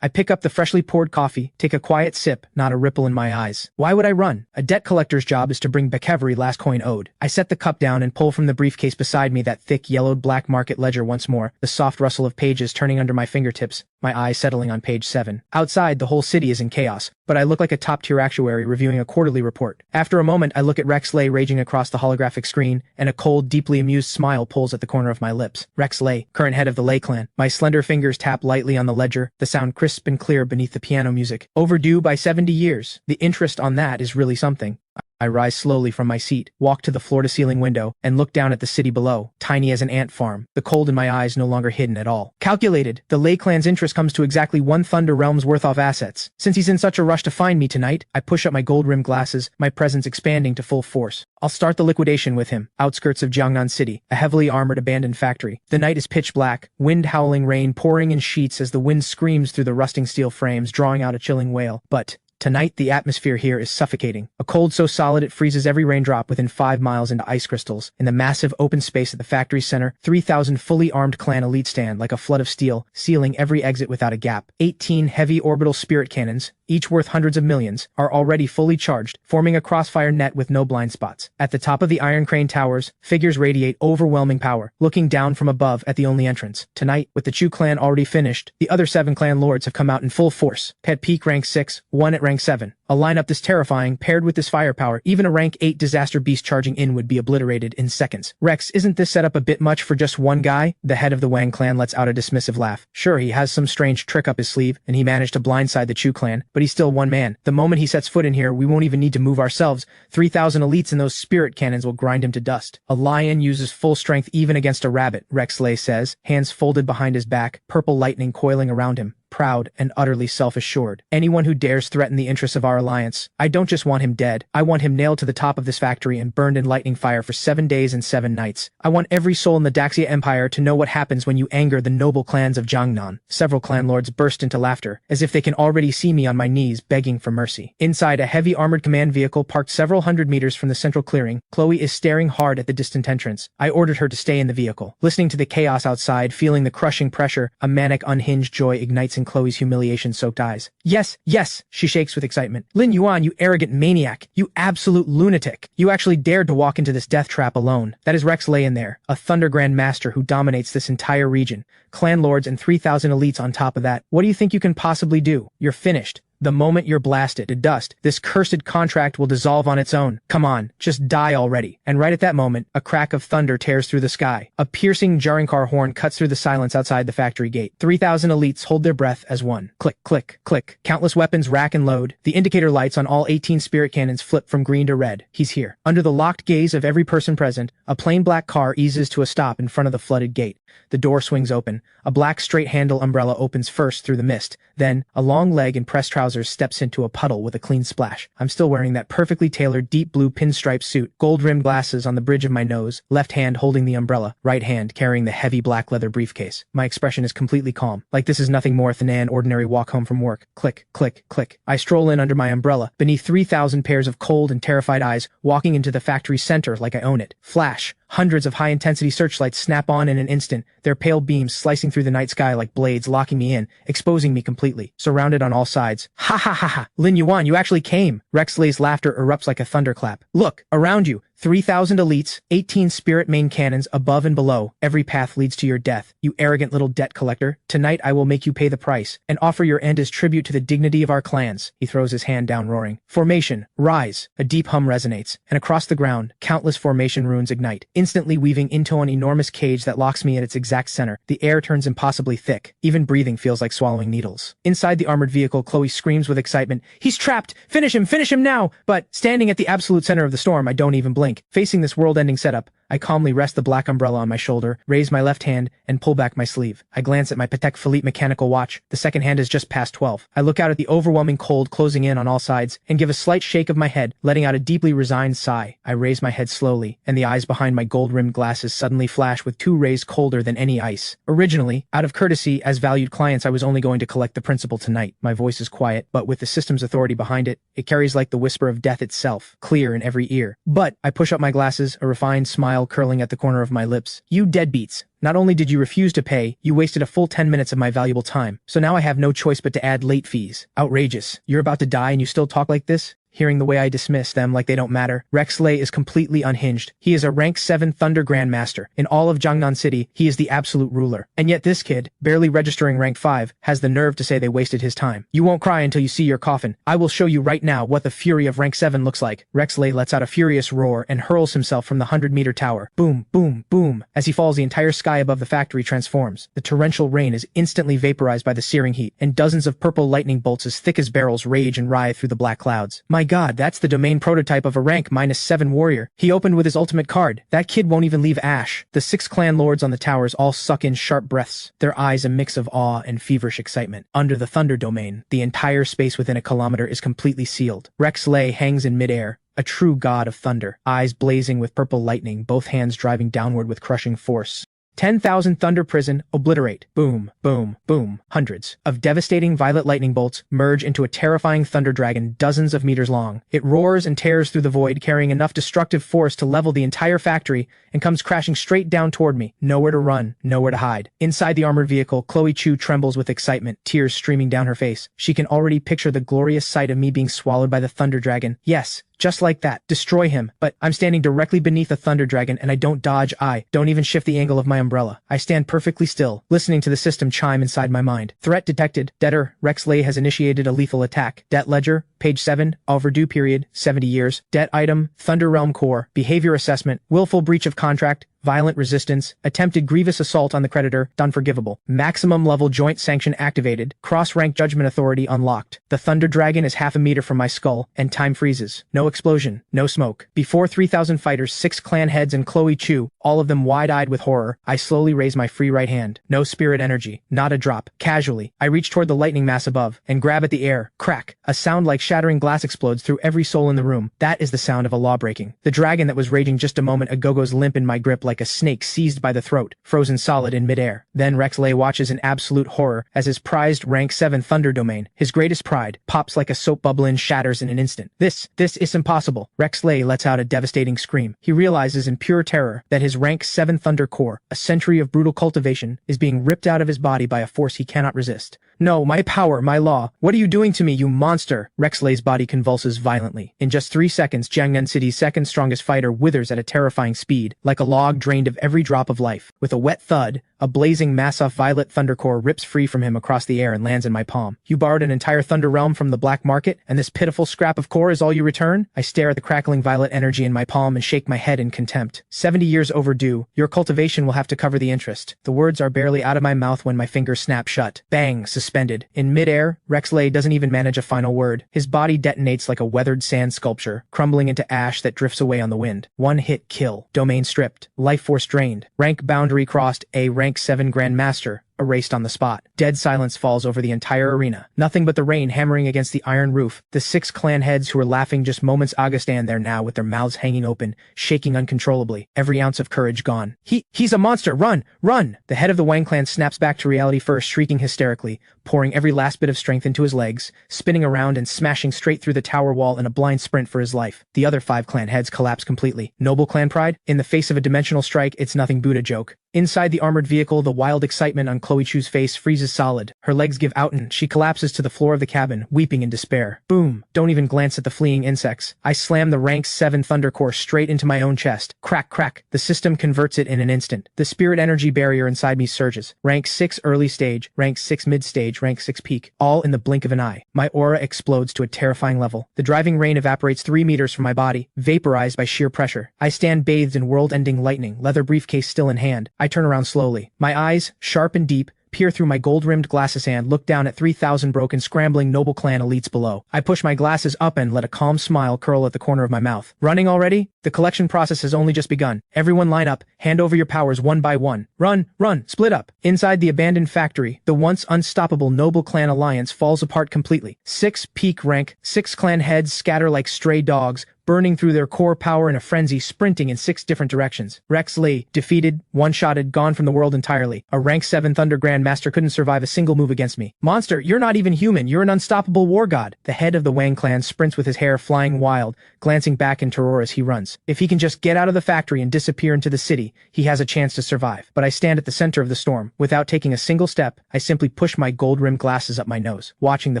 I pick up the freshly poured coffee, take a quiet sip, not a ripple in my eyes. Why would I run? A debt collector's job is to bring back every last coin owed. I set the cup down and pull from the briefcase beside me that thick yellowed black market ledger once more, the soft rustle of pages turning under my fingertips, my eyes settling on page 7. Outside, the whole city is in chaos, but I look like a top-tier actuary reviewing a quarterly report. After a moment, I look at Rex Lei raging across the holographic screen, and a cold, deeply amused smile pulls at the corner of my lips. Rex Lei, current head of the Lei clan. My slender fingers tap lightly on the ledger, the sound crisp and clear beneath the piano music. Overdue by 70 years. The interest on that is really something. I rise slowly from my seat, walk to the floor-to-ceiling window, and look down at the city below, tiny as an ant farm, the cold in my eyes no longer hidden at all. Calculated, the Lei clan's interest comes to exactly 1 Thunder Realm's worth of assets. Since he's in such a rush to find me tonight, I push up my gold-rimmed glasses, my presence expanding to full force. I'll start the liquidation with him. Outskirts of Jiangnan City, a heavily armored abandoned factory. The night is pitch black, wind howling, rain pouring in sheets as the wind screams through the rusting steel frames, drawing out a chilling wail. But tonight, the atmosphere here is suffocating. A cold so solid it freezes every raindrop within 5 miles into ice crystals. In the massive open space at the factory's center, 3,000 fully armed clan elite stand like a flood of steel, sealing every exit without a gap. 18 heavy orbital spirit cannons, each worth hundreds of millions, are already fully charged, forming a crossfire net with no blind spots. At the top of the Iron Crane towers, figures radiate overwhelming power, looking down from above at the only entrance. Tonight, with the Chu clan already finished, the other 7 clan lords have come out in full force. Pet Peak rank 6, 1 at rank 7. A lineup this terrifying, paired with this firepower, even a rank 8 disaster beast charging in would be obliterated in seconds. Rex, isn't this setup a bit much for just one guy? The head of the Wang clan lets out a dismissive laugh. Sure, he has some strange trick up his sleeve, and he managed to blindside the Chu clan, but he's still one man. The moment he sets foot in here, we won't even need to move ourselves. 3,000 elites and those spirit cannons will grind him to dust. A lion uses full strength even against a rabbit, Rex Lei says, hands folded behind his back, purple lightning coiling around him. Proud and utterly self-assured. Anyone who dares threaten the interests of our alliance, I don't just want him dead, I want him nailed to the top of this factory and burned in lightning fire for 7 days and 7 nights. I want every soul in the Daxia Empire to know what happens when you anger the noble clans of Jiangnan. Several clan lords burst into laughter, as if they can already see me on my knees begging for mercy. Inside, a heavy armored command vehicle parked several hundred meters from the central clearing, Chloe is staring hard at the distant entrance. I ordered her to stay in the vehicle. Listening to the chaos outside, feeling the crushing pressure, a manic unhinged joy ignites in Chloe's humiliation-soaked eyes. Yes, she shakes with excitement. Lin Yuan, you arrogant maniac, you absolute lunatic. You actually dared to walk into this death trap alone. That is Rex Lei in there, a Thunder Grand Master who dominates this entire region. Clan lords and 3,000 elites on top of that. What do you think you can possibly do? You're finished. The moment you're blasted to dust, this cursed contract will dissolve on its own. Come on, just die already. And right at that moment, a crack of thunder tears through the sky. A piercing, jarring car horn cuts through the silence outside the factory gate. 3,000 elites hold their breath as one. Click, click, click. Countless weapons rack and load. The indicator lights on all 18 spirit cannons flip from green to red. He's here. Under the locked gaze of every person present, a plain black car eases to a stop in front of the flooded gate. The door swings open. A black straight-handle umbrella opens first through the mist. Then, a long leg in pressed trousers steps into a puddle with a clean splash. I'm still wearing that perfectly tailored deep blue pinstripe suit, gold-rimmed glasses on the bridge of my nose, left hand holding the umbrella, right hand carrying the heavy black leather briefcase. My expression is completely calm, like this is nothing more than an ordinary walk home from work. Click, click, click. I stroll in under my umbrella, beneath 3,000 pairs of cold and terrified eyes, walking into the factory center like I own it. Flash. Hundreds of high-intensity searchlights snap on in an instant, their pale beams slicing through the night sky like blades, locking me in, exposing me completely, surrounded on all sides. Ha ha ha ha! Lin Yuan, you actually came! Rexley's laughter erupts like a thunderclap. Look, around you! 3,000 elites, 18 spirit main cannons above and below. Every path leads to your death, you arrogant little debt collector. Tonight I will make you pay the price, and offer your end as tribute to the dignity of our clans. He throws his hand down, roaring. Formation, rise! A deep hum resonates, and across the ground, countless formation runes ignite, instantly weaving into an enormous cage that locks me at its exact center. The air turns impossibly thick. Even breathing feels like swallowing needles. Inside the armored vehicle, Chloe screams with excitement. He's trapped! Finish him now! But, standing at the absolute center of the storm, I don't even blink. Facing this world-ending setup, I calmly rest the black umbrella on my shoulder, raise my left hand, and pull back my sleeve. I glance at my Patek Philippe mechanical watch. The second hand is just past 12. I look out at the overwhelming cold closing in on all sides, and give a slight shake of my head, letting out a deeply resigned sigh. I raise my head slowly, and the eyes behind my gold-rimmed glasses suddenly flash with 2 rays colder than any ice. Originally, out of courtesy, as valued clients, I was only going to collect the principal tonight. My voice is quiet, but with the system's authority behind it, it carries like the whisper of death itself, clear in every ear. But I push up my glasses, a refined smile curling at the corner of my lips. You deadbeats. Not only did you refuse to pay, you wasted a full 10 minutes of my valuable time. So now I have no choice but to add late fees. Outrageous. You're about to die and you still talk like this? Hearing the way I dismiss them like they don't matter, Rexley is completely unhinged. He is a rank 7 Thunder Grandmaster. In all of Jiangnan City, he is the absolute ruler. And yet this kid, barely registering rank 5, has the nerve to say they wasted his time. You won't cry until you see your coffin. I will show you right now what the fury of rank 7 looks like. Rexley lets out a furious roar and hurls himself from the 100-meter tower. Boom, boom, boom. As he falls, the entire sky above the factory transforms. The torrential rain is instantly vaporized by the searing heat, and dozens of purple lightning bolts as thick as barrels rage and writhe through the black clouds. My god, that's the domain prototype of a rank -7 warrior. He opened with his ultimate card. That kid won't even leave Ash. The 6 clan lords on the towers all suck in sharp breaths, their eyes a mix of awe and feverish excitement. Under the thunder domain, the entire space within a kilometer is completely sealed. Rexley hangs in midair, a true god of thunder, eyes blazing with purple lightning, both hands driving downward with crushing force. 10,000 thunder prison, obliterate. Boom, boom, boom. Hundreds of devastating violet lightning bolts merge into a terrifying thunder dragon dozens of meters long. It roars and tears through the void, carrying enough destructive force to level the entire factory, and comes crashing straight down toward me. Nowhere to run, nowhere to hide. Inside the armored vehicle, Chloe Chu trembles with excitement, tears streaming down her face. She can already picture the glorious sight of me being swallowed by the thunder dragon. Yes, just like that. Destroy him. But I'm standing directly beneath the thunder dragon, and I don't dodge. I don't even shift the angle of my umbrella. I stand perfectly still, listening to the system chime inside my mind. Threat detected. Debtor, Rexley has initiated a lethal attack. Debt ledger, page 7, overdue period, 70 years. Debt item, Thunder Realm Core. Behavior assessment, willful breach of contract, violent resistance, attempted grievous assault on the creditor, unforgivable. Maximum level joint sanction activated, cross-rank judgment authority unlocked. The thunder dragon is half a meter from my skull, and time freezes. No explosion, no smoke. Before 3,000 fighters, 6 clan heads and Chloe Chu, all of them wide-eyed with horror, I slowly raise my free right hand. No spirit energy, not a drop. Casually, I reach toward the lightning mass above, and grab at the air. Crack! A sound like shattering glass explodes through every soul in the room. That is the sound of a law breaking. The dragon that was raging just a moment ago goes limp in my grip like a snake seized by the throat, frozen solid in midair. Then Rexley watches in absolute horror as his prized rank 7 thunder domain, his greatest pride, pops like a soap bubble and shatters in an instant. This is impossible. Rexley lets out a devastating scream. He realizes in pure terror that his rank 7 thunder core, a century of brutal cultivation, is being ripped out of his body by a force he cannot resist. No, my power, my law. What are you doing to me, you monster? Rexley's body convulses violently. In just 3 seconds, Jiangnan City's second strongest fighter withers at a terrifying speed, like a log drained of every drop of life. With a wet thud, A blazing mass of violet thunder core rips free from him across the air and lands in my palm. You borrowed an entire thunder realm from the black market, and this pitiful scrap of core is all you return? I stare at the crackling violet energy in my palm and shake my head in contempt. 70 years overdue. Your cultivation will have to cover the interest. The words are barely out of my mouth when my fingers snap shut. Bang, suspended. In midair, Rexley doesn't even manage a final word. His body detonates like a weathered sand sculpture, crumbling into ash that drifts away on the wind. One hit kill. Domain stripped. Life force drained. Rank boundary crossed. A rank 7 Grandmaster erased on the spot. Dead silence falls over the entire arena. Nothing but the rain hammering against the iron roof. The 6 clan heads who were laughing just moments ago stand there now with their mouths hanging open, shaking uncontrollably, every ounce of courage gone. He's a monster! Run! Run! The head of the Wang clan snaps back to reality first, shrieking hysterically, pouring every last bit of strength into his legs, spinning around and smashing straight through the tower wall in a blind sprint for his life. The other 5 clan heads collapse completely. Noble clan pride? In the face of a dimensional strike, it's nothing but a joke. Inside the armored vehicle, the wild excitement on Chloe Chu's face freezes solid. Her legs give out and she collapses to the floor of the cabin, weeping in despair. Boom. Don't even glance at the fleeing insects. I slam the rank 7 thunder core straight into my own chest. Crack, crack. The system converts it in an instant. The spirit energy barrier inside me surges. Rank 6 early stage, rank 6 mid stage, rank 6 peak. All in the blink of an eye. My aura explodes to a terrifying level. The driving rain evaporates 3 meters from my body, vaporized by sheer pressure. I stand bathed in world-ending lightning, leather briefcase still in hand. I turn around slowly. My eyes, sharp and deep, peer through my gold-rimmed glasses and look down at 3,000 broken, scrambling noble clan elites below. I push my glasses up and let a calm smile curl at the corner of my mouth. Running already? The collection process has only just begun. Everyone line up, hand over your powers one by one. Run, run, split up. Inside the abandoned factory, the once unstoppable noble clan alliance falls apart completely. 6 peak rank, 6 clan heads scatter like stray dogs, burning through their core power in a frenzy, sprinting in 6 different directions. Rex Lee, defeated, one-shotted, gone from the world entirely. A rank 7 Thunder Grandmaster couldn't survive a single move against me. Monster, you're not even human, you're an unstoppable war god. The head of the Wang clan sprints with his hair flying wild, glancing back in terror as he runs. If he can just get out of the factory and disappear into the city, he has a chance to survive. But I stand at the center of the storm. Without taking a single step, I simply push my gold-rimmed glasses up my nose, watching the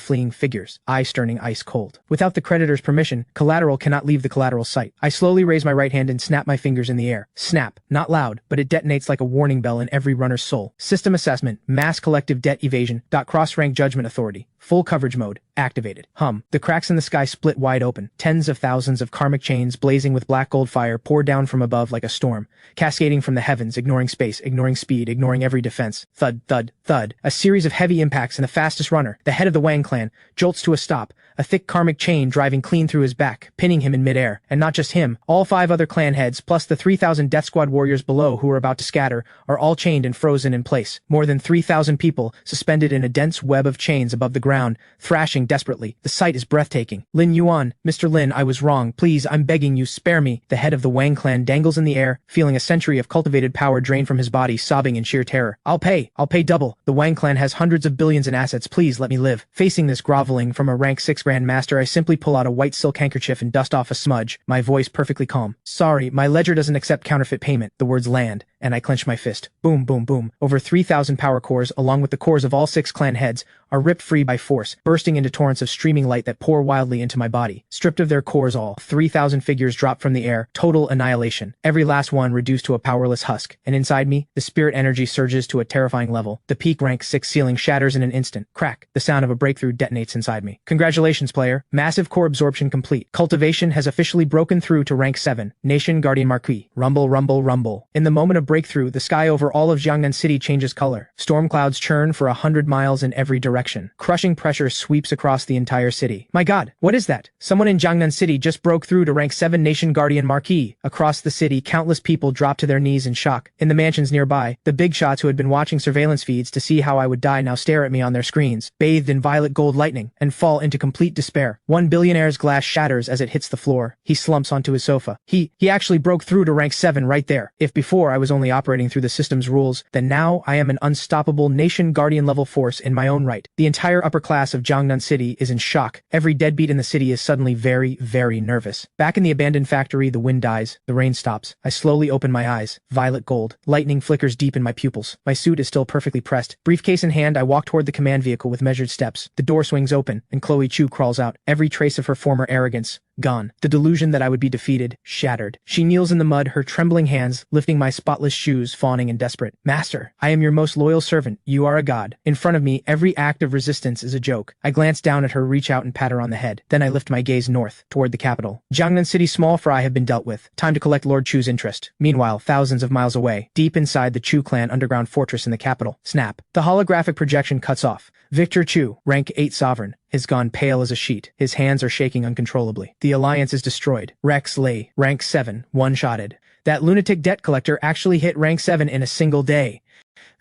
fleeing figures, eyes turning ice cold. Without the creditor's permission, collateral cannot leave the collateral site. I slowly raise my right hand and snap my fingers in the air. Snap. Not loud, but it detonates like a warning bell in every runner's soul. System assessment. Mass collective debt evasion. Cross-rank judgment authority. Full coverage mode. Activated. The cracks in the sky split wide open. Tens of thousands of karmic chains blazing with black gold fire pour down from above like a storm, cascading from the heavens, ignoring space, ignoring speed, ignoring every defense. Thud, thud, thud. A series of heavy impacts and the fastest runner, the head of the Wang clan, jolts to a stop, a thick karmic chain driving clean through his back, pinning him in midair. And not just him, all 5 other clan heads, plus the 3,000 Death Squad warriors below who are about to scatter, are all chained and frozen in place. More than 3,000 people, suspended in a dense web of chains above the ground, thrashing desperately. The sight is breathtaking. Lin Yuan, Mr. Lin, I was wrong. Please, I'm begging you, spare me. The head of the Wang clan dangles in the air, feeling a century of cultivated power drain from his body, sobbing in sheer terror. I'll pay double. The Wang clan has hundreds of billions in assets. Please let me live. Facing this groveling from a rank 6 Grandmaster, I simply pull out a white silk handkerchief and dust off a smudge, my voice perfectly calm. Sorry, my ledger doesn't accept counterfeit payment. The words land, and I clench my fist. Boom, boom, boom. Over 3,000 power cores, along with the cores of all 6 clan heads, are ripped free by force, bursting into torrents of streaming light that pour wildly into my body. Stripped of their cores, all 3,000 figures drop from the air, total annihilation. Every last one reduced to a powerless husk. And inside me, the spirit energy surges to a terrifying level. The peak rank 6 ceiling shatters in an instant. Crack. The sound of a breakthrough detonates inside me. Congratulations, player. Massive core absorption complete. Cultivation has officially broken through to rank 7. Nation Guardian Marquis. Rumble, rumble, rumble. In the moment of breakthrough, the sky over all of Jiangnan City changes color. Storm clouds churn for 100 miles in every direction. Crushing pressure sweeps across the entire city. My god, what is that? Someone in Jiangnan City just broke through to rank 7 Nation Guardian Marquis. Across the city, countless people drop to their knees in shock. In the mansions nearby, the big shots who had been watching surveillance feeds to see how I would die now stare at me on their screens, bathed in violet gold lightning, and fall into complete despair. One billionaire's glass shatters as it hits the floor. He slumps onto his sofa. He actually broke through to rank 7 right there. If before I was only operating through the system's rules, then now I am an unstoppable Nation Guardian level force in my own right. The entire upper class of Jiangnan City is in shock. Every deadbeat in the city is suddenly very, very nervous. Back in the abandoned factory, the wind dies. The rain stops. I slowly open my eyes. Violet gold. Lightning flickers deep in my pupils. My suit is still perfectly pressed. Briefcase in hand, I walk toward the command vehicle with measured steps. The door swings open, and Chloe Chu crawls out. Every trace of her former arrogance, gone. The delusion that I would be defeated, shattered. She kneels in the mud, her trembling hands lifting my spotless shoes, fawning and desperate. Master, I am your most loyal servant. You are a god. In front of me, every act of resistance is a joke. I glance down at her, reach out and pat her on the head. Then I lift my gaze north, toward the capital. Jiangnan City's small fry have been dealt with. Time to collect Lord Chu's interest. Meanwhile, thousands of miles away, deep inside the Chu clan underground fortress in the capital. Snap. The holographic projection cuts off. Victor Chu, rank 8 sovereign, has gone pale as a sheet. His hands are shaking uncontrollably. The alliance is destroyed. Rex Lei, rank 7, one-shotted. That lunatic debt collector actually hit rank 7 in a single day.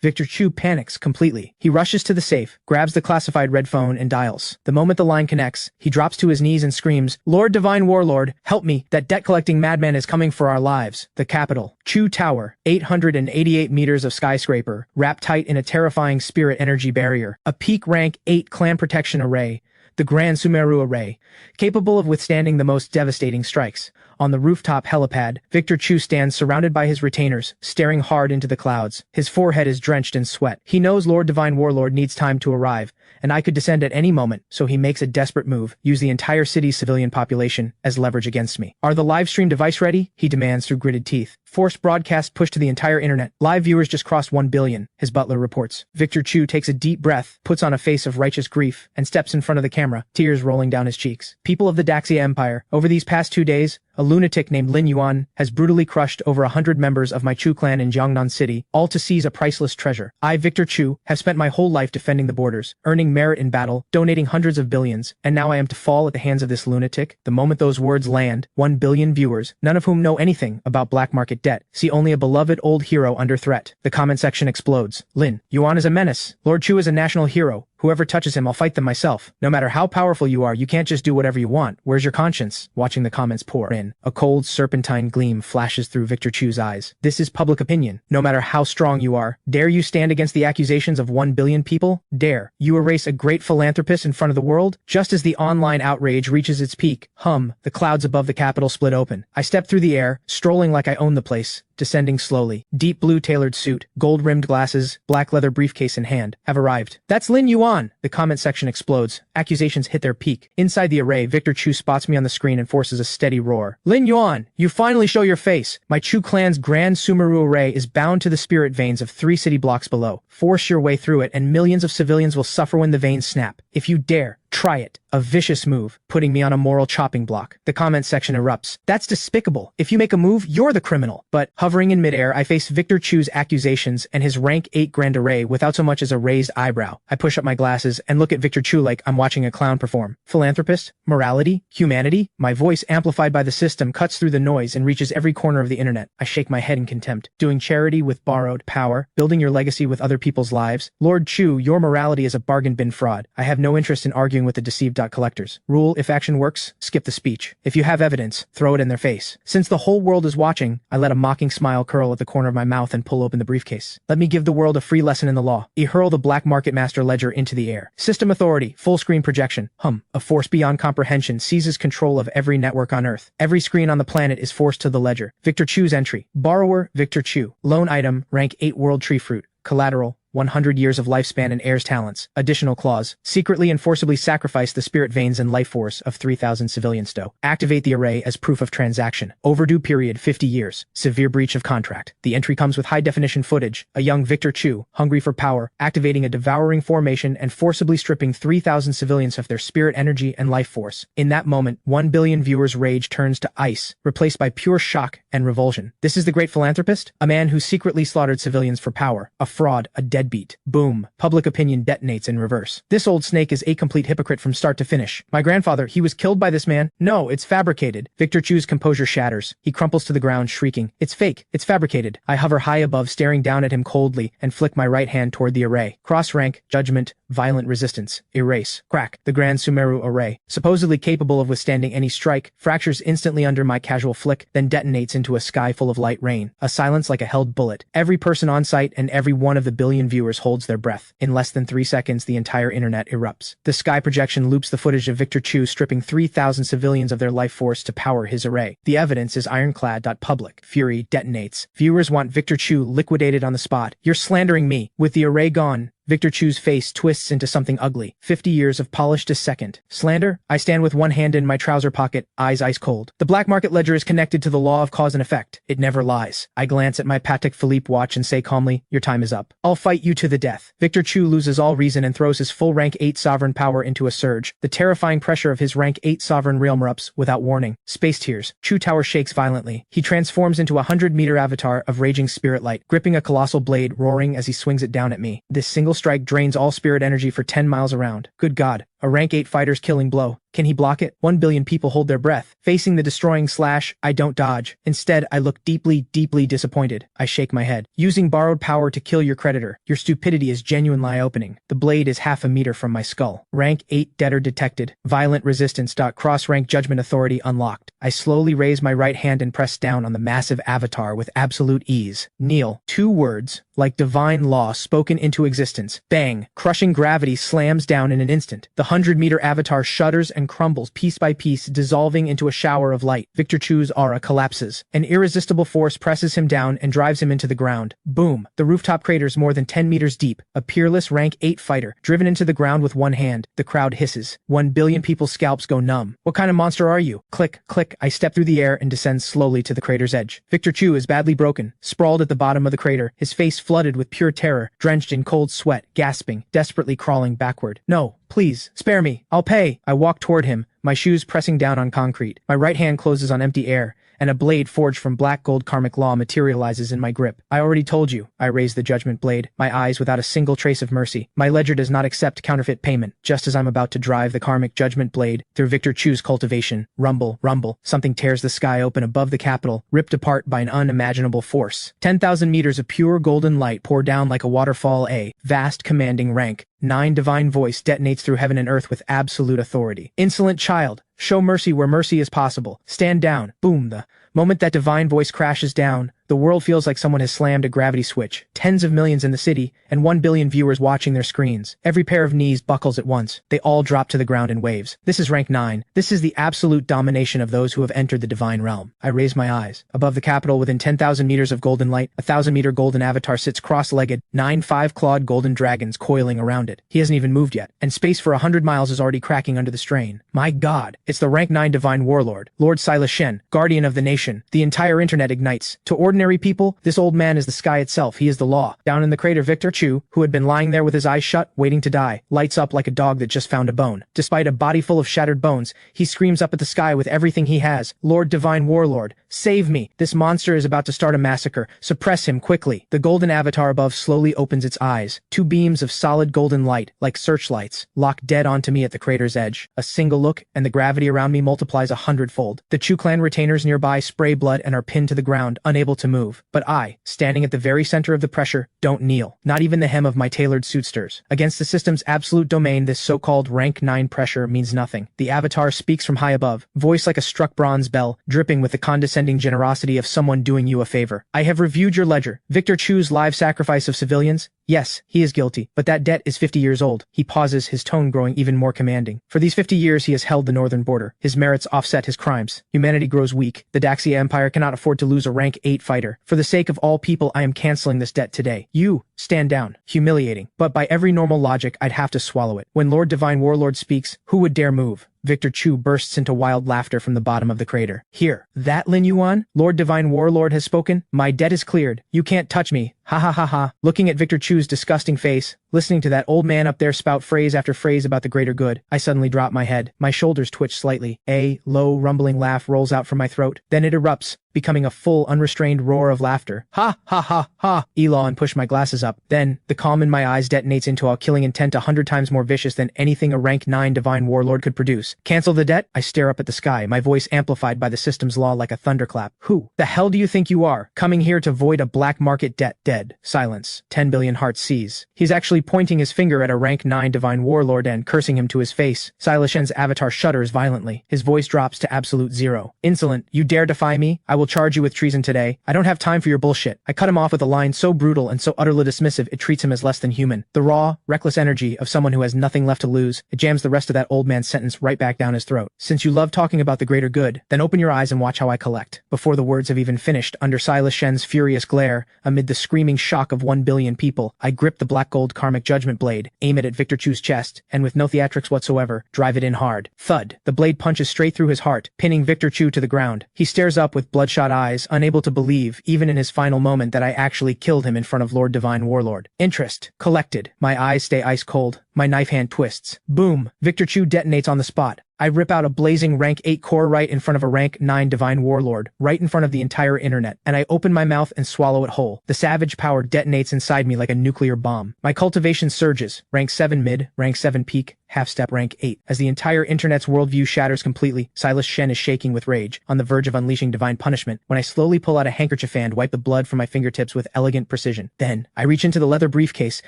Victor Chu panics completely. He rushes to the safe, grabs the classified red phone and dials. The moment the line connects, he drops to his knees and screams, "Lord Divine Warlord, help me! That debt-collecting madman is coming for our lives." The capital, Chu Tower, 888 meters of skyscraper, wrapped tight in a terrifying spirit energy barrier. A peak rank 8 clan protection array, the Grand Sumeru Array, capable of withstanding the most devastating strikes. On the rooftop helipad, Victor Chu stands surrounded by his retainers, staring hard into the clouds. His forehead is drenched in sweat. He knows Lord Divine Warlord needs time to arrive, and I could descend at any moment, so he makes a desperate move, use the entire city's civilian population as leverage against me. "Are the live stream device ready?" he demands through gritted teeth. Forced broadcast pushed to the entire internet. Live viewers just crossed 1 billion, his butler reports. Victor Chu takes a deep breath, puts on a face of righteous grief, and steps in front of the camera, tears rolling down his cheeks. "People of the Daxia Empire, over these past 2 days, a lunatic named Lin Yuan has brutally crushed over 100 members of my Chu clan in Jiangnan City, all to seize a priceless treasure. I, Victor Chu, have spent my whole life defending the borders, earning merit in battle, donating hundreds of billions, and now I am to fall at the hands of this lunatic." The moment those words land, 1 billion viewers, none of whom know anything about black market debt, see only a beloved old hero under threat. The comment section explodes. "Lin Yuan is a menace. Lord Chu is a national hero. Whoever touches him, I'll fight them myself. No matter how powerful you are, you can't just do whatever you want. Where's your conscience?" Watching the comments pour in, a cold serpentine gleam flashes through Victor Chu's eyes. This is public opinion. No matter how strong you are, dare you stand against the accusations of 1 billion people? Dare you erase a great philanthropist in front of the world? Just as the online outrage reaches its peak, the clouds above the capital split open. I step through the air, strolling like I own the place. Descending slowly. Deep blue tailored suit, gold-rimmed glasses, black leather briefcase in hand, have arrived. "That's Lin Yuan!" The comment section explodes. Accusations hit their peak. Inside the array, Victor Chu spots me on the screen and forces a steady roar. "Lin Yuan, you finally show your face! My Chu clan's Grand Sumeru Array is bound to the spirit veins of 3 city blocks below. Force your way through it and millions of civilians will suffer when the veins snap. If you dare, try it." A vicious move, putting me on a moral chopping block. The comment section erupts. "That's despicable. If you make a move, you're the criminal." But, hovering in midair, I face Victor Chu's accusations and his rank 8 grand array without so much as a raised eyebrow. I push up my glasses and look at Victor Chu like I'm watching a clown perform. Philanthropist? Morality? Humanity? My voice, amplified by the system, cuts through the noise and reaches every corner of the internet. I shake my head in contempt. Doing charity with borrowed power? Building your legacy with other people's lives? Lord Chu, your morality is a bargain bin fraud. I have no interest in arguing with the deceived collectors. Rule: if action works, skip the speech. If you have evidence, throw it in their face. Since the whole world is watching, I let a mocking smile curl at the corner of my mouth and pull open the briefcase. "Let me give the world a free lesson in the law." I hurl the black market master ledger into the air. System authority, full screen projection. A force beyond comprehension seizes control of every network on Earth. Every screen on the planet is forced to the ledger. Victor Chu's entry. Borrower, Victor Chu. Loan item, rank 8 world tree fruit. Collateral, 100 years of lifespan and heirs talents. Additional clause. Secretly and forcibly sacrifice the spirit veins and life force of 3,000 civilian stow. Activate the array as proof of transaction. Overdue period 50 years. Severe breach of contract. The entry comes with high-definition footage. A young Victor Chu, hungry for power, activating a devouring formation and forcibly stripping 3,000 civilians of their spirit energy and life force. In that moment, 1 billion viewers' rage turns to ice, replaced by pure shock and revulsion. This is the great philanthropist? A man who secretly slaughtered civilians for power. A fraud, a deadbeat. Boom. Public opinion detonates in reverse. This old snake is a complete hypocrite from start to finish. My grandfather, he was killed by this man. No, it's fabricated. Victor Chu's composure shatters. He crumples to the ground, shrieking, "It's fake. It's fabricated." I hover high above, staring down at him coldly, and flick my right hand toward the array. Cross rank, judgment, violent resistance, erase, crack. The Grand Sumeru Array, supposedly capable of withstanding any strike, fractures instantly under my casual flick, then detonates into a sky full of light rain. A silence like a held bullet. Every person on site and every one of the billion viewers holds their breath. In less than 3 seconds, the entire internet erupts. The sky projection loops the footage of Victor Chu stripping 3,000 civilians of their life force to power his array. The evidence is ironclad. Public fury detonates. Viewers want Victor Chu liquidated on the spot. "You're slandering me." With the array gone, Victor Chu's face twists into something ugly. 50 years of polished as second. Slander? I stand with one hand in my trouser pocket, eyes ice cold. The black market ledger is connected to the law of cause and effect. It never lies. I glance at my Patek Philippe watch and say calmly, your time is up. I'll fight you to the death. Victor Chu loses all reason and throws his full rank 8 sovereign power into a surge. The terrifying pressure of his rank 8 sovereign realm erupts without warning. Space tears. Chu Tower shakes violently. He transforms into a 100-meter avatar of raging spirit light, gripping a colossal blade, roaring as he swings it down at me. This single strike drains all spirit energy for 10 miles around. Good God. A rank 8 fighter's killing blow. Can he block it? 1 billion people hold their breath. Facing the destroying slash, I don't dodge. Instead, I look deeply, deeply disappointed. I shake my head. Using borrowed power to kill your creditor. Your stupidity is genuinely eye-opening. The blade is half a meter from my skull. Rank 8 debtor detected. Violent resistance. Cross-rank judgment authority unlocked. I slowly raise my right hand and press down on the massive avatar with absolute ease. Kneel. 2 words, like divine law spoken into existence. Bang. Crushing gravity slams down in an instant. The 100-meter avatar shudders and crumbles piece by piece, dissolving into a shower of light. Victor Chu's aura collapses. An irresistible force presses him down and drives him into the ground. Boom. The rooftop crater's more than 10 meters deep. A peerless rank 8 fighter, driven into the ground with one hand. The crowd hisses. 1 billion people's scalps go numb. What kind of monster are you? Click, click. I step through the air and descend slowly to the crater's edge. Victor Chu is badly broken, sprawled at the bottom of the crater, his face flooded with pure terror, drenched in cold sweat, gasping, desperately crawling backward. No. Please, spare me. I'll pay. I walk toward him, my shoes pressing down on concrete. My right hand closes on empty air, and a blade forged from black gold karmic law materializes in my grip. I already told you. I raise the judgment blade, my eyes without a single trace of mercy. My ledger does not accept counterfeit payment. Just as I'm about to drive the karmic judgment blade through Victor Chu's cultivation, rumble, rumble, something tears the sky open above the capital, ripped apart by an unimaginable force. 10,000 meters of pure golden light pour down like a waterfall. A vast commanding rank 9 divine voice detonates through heaven and earth with absolute authority. Insolent child, show mercy where mercy is possible. Stand down. Boom. The moment that divine voice crashes down, the world feels like someone has slammed a gravity switch. Tens of millions in the city, and 1 billion viewers watching their screens. Every pair of knees buckles at once. They all drop to the ground in waves. This is rank 9. This is the absolute domination of those who have entered the divine realm. I raise my eyes. Above the capital, within 10,000 meters of golden light, a 1,000-meter golden avatar sits cross-legged, 9 5-clawed golden dragons coiling around it. He hasn't even moved yet, and space for 100 miles is already cracking under the strain. My God, it's the rank 9 divine warlord, Lord Silas Shen, guardian of the nation. The entire internet ignites. To ordinary people, this old man is the sky itself. He is the law. Down in the crater, Victor Chu, who had been lying there with his eyes shut, waiting to die, lights up like a dog that just found a bone. Despite a body full of shattered bones, he screams up at the sky with everything he has. Lord Divine Warlord, save me. This monster is about to start a massacre. Suppress him quickly. The golden avatar above slowly opens its eyes. 2 beams of solid golden light, like searchlights, lock dead onto me at the crater's edge. A single look, and the gravity around me multiplies 100-fold. The Chu clan retainers nearby spray blood and are pinned to the ground, unable to move. But I, standing at the very center of the pressure, don't kneel. Not even the hem of my tailored suit stirs. Against the system's absolute domain, this so-called rank 9 pressure means nothing. The avatar speaks from high above, voice like a struck bronze bell, dripping with the condescending generosity of someone doing you a favor. I have reviewed your ledger. Victor Chu's live sacrifice of civilians? Yes, he is guilty, but that debt is 50 years old. He pauses, his tone growing even more commanding. For these 50 years he has held the northern border. His merits offset his crimes. Humanity grows weak. The Daxia Empire cannot afford to lose a rank 8 fighter. For the sake of all people, I am canceling this debt today. You, stand down. Humiliating. But by every normal logic, I'd have to swallow it. When Lord Divine Warlord speaks, who would dare move? Victor Chu bursts into wild laughter from the bottom of the crater. Here, that Lin Yuan? Lord Divine Warlord has spoken? My debt is cleared. You can't touch me. Ha ha ha ha. Looking at Victor Chu's disgusting face, listening to that old man up there spout phrase after phrase about the greater good, I suddenly drop my head. My shoulders twitch slightly. A low, rumbling laugh rolls out from my throat. Then it erupts, becoming a full, unrestrained roar of laughter. Ha ha ha ha. Elon pushed my glasses up. Then, the calm in my eyes detonates into a killing intent 100 times more vicious than anything a rank 9 divine warlord could produce. Cancel the debt? I stare up at the sky, my voice amplified by the system's law like a thunderclap. Who the hell do you think you are, coming here to void a black market debt? Dead. Silence. 10 billion hearts seize. He's actually pointing his finger at a rank 9 divine warlord and cursing him to his face. Silas Shen's avatar shudders violently. His voice drops to absolute zero. Insolent, you dare defy me? I will will charge you with treason today. I don't have time for your bullshit. I cut him off with a line so brutal and so utterly dismissive it treats him as less than human. The raw, reckless energy of someone who has nothing left to lose, it jams the rest of that old man's sentence right back down his throat. Since you love talking about the greater good, then open your eyes and watch how I collect. Before the words have even finished, under Silas Shen's furious glare, amid the screaming shock of 1 billion people, I grip the black gold karmic judgment blade, aim it at Victor Chu's chest, and with no theatrics whatsoever, drive it in hard. Thud. The blade punches straight through his heart, pinning Victor Chu to the ground. He stares up with bloodshot eyes, unable to believe, even in his final moment, that I actually killed him in front of Lord Divine Warlord. Interest. Collected. My eyes stay ice cold. My knife hand twists. Boom. Victor Chu detonates on the spot. I rip out a blazing rank 8 core right in front of a rank 9 Divine Warlord, right in front of the entire internet, and I open my mouth and swallow it whole. The savage power detonates inside me like a nuclear bomb. My cultivation surges, rank 7 mid, rank 7 peak, half-step rank 8. As the entire internet's worldview shatters completely, Silas Shen is shaking with rage, on the verge of unleashing divine punishment, when I slowly pull out a handkerchief and wipe the blood from my fingertips with elegant precision. Then, I reach into the leather briefcase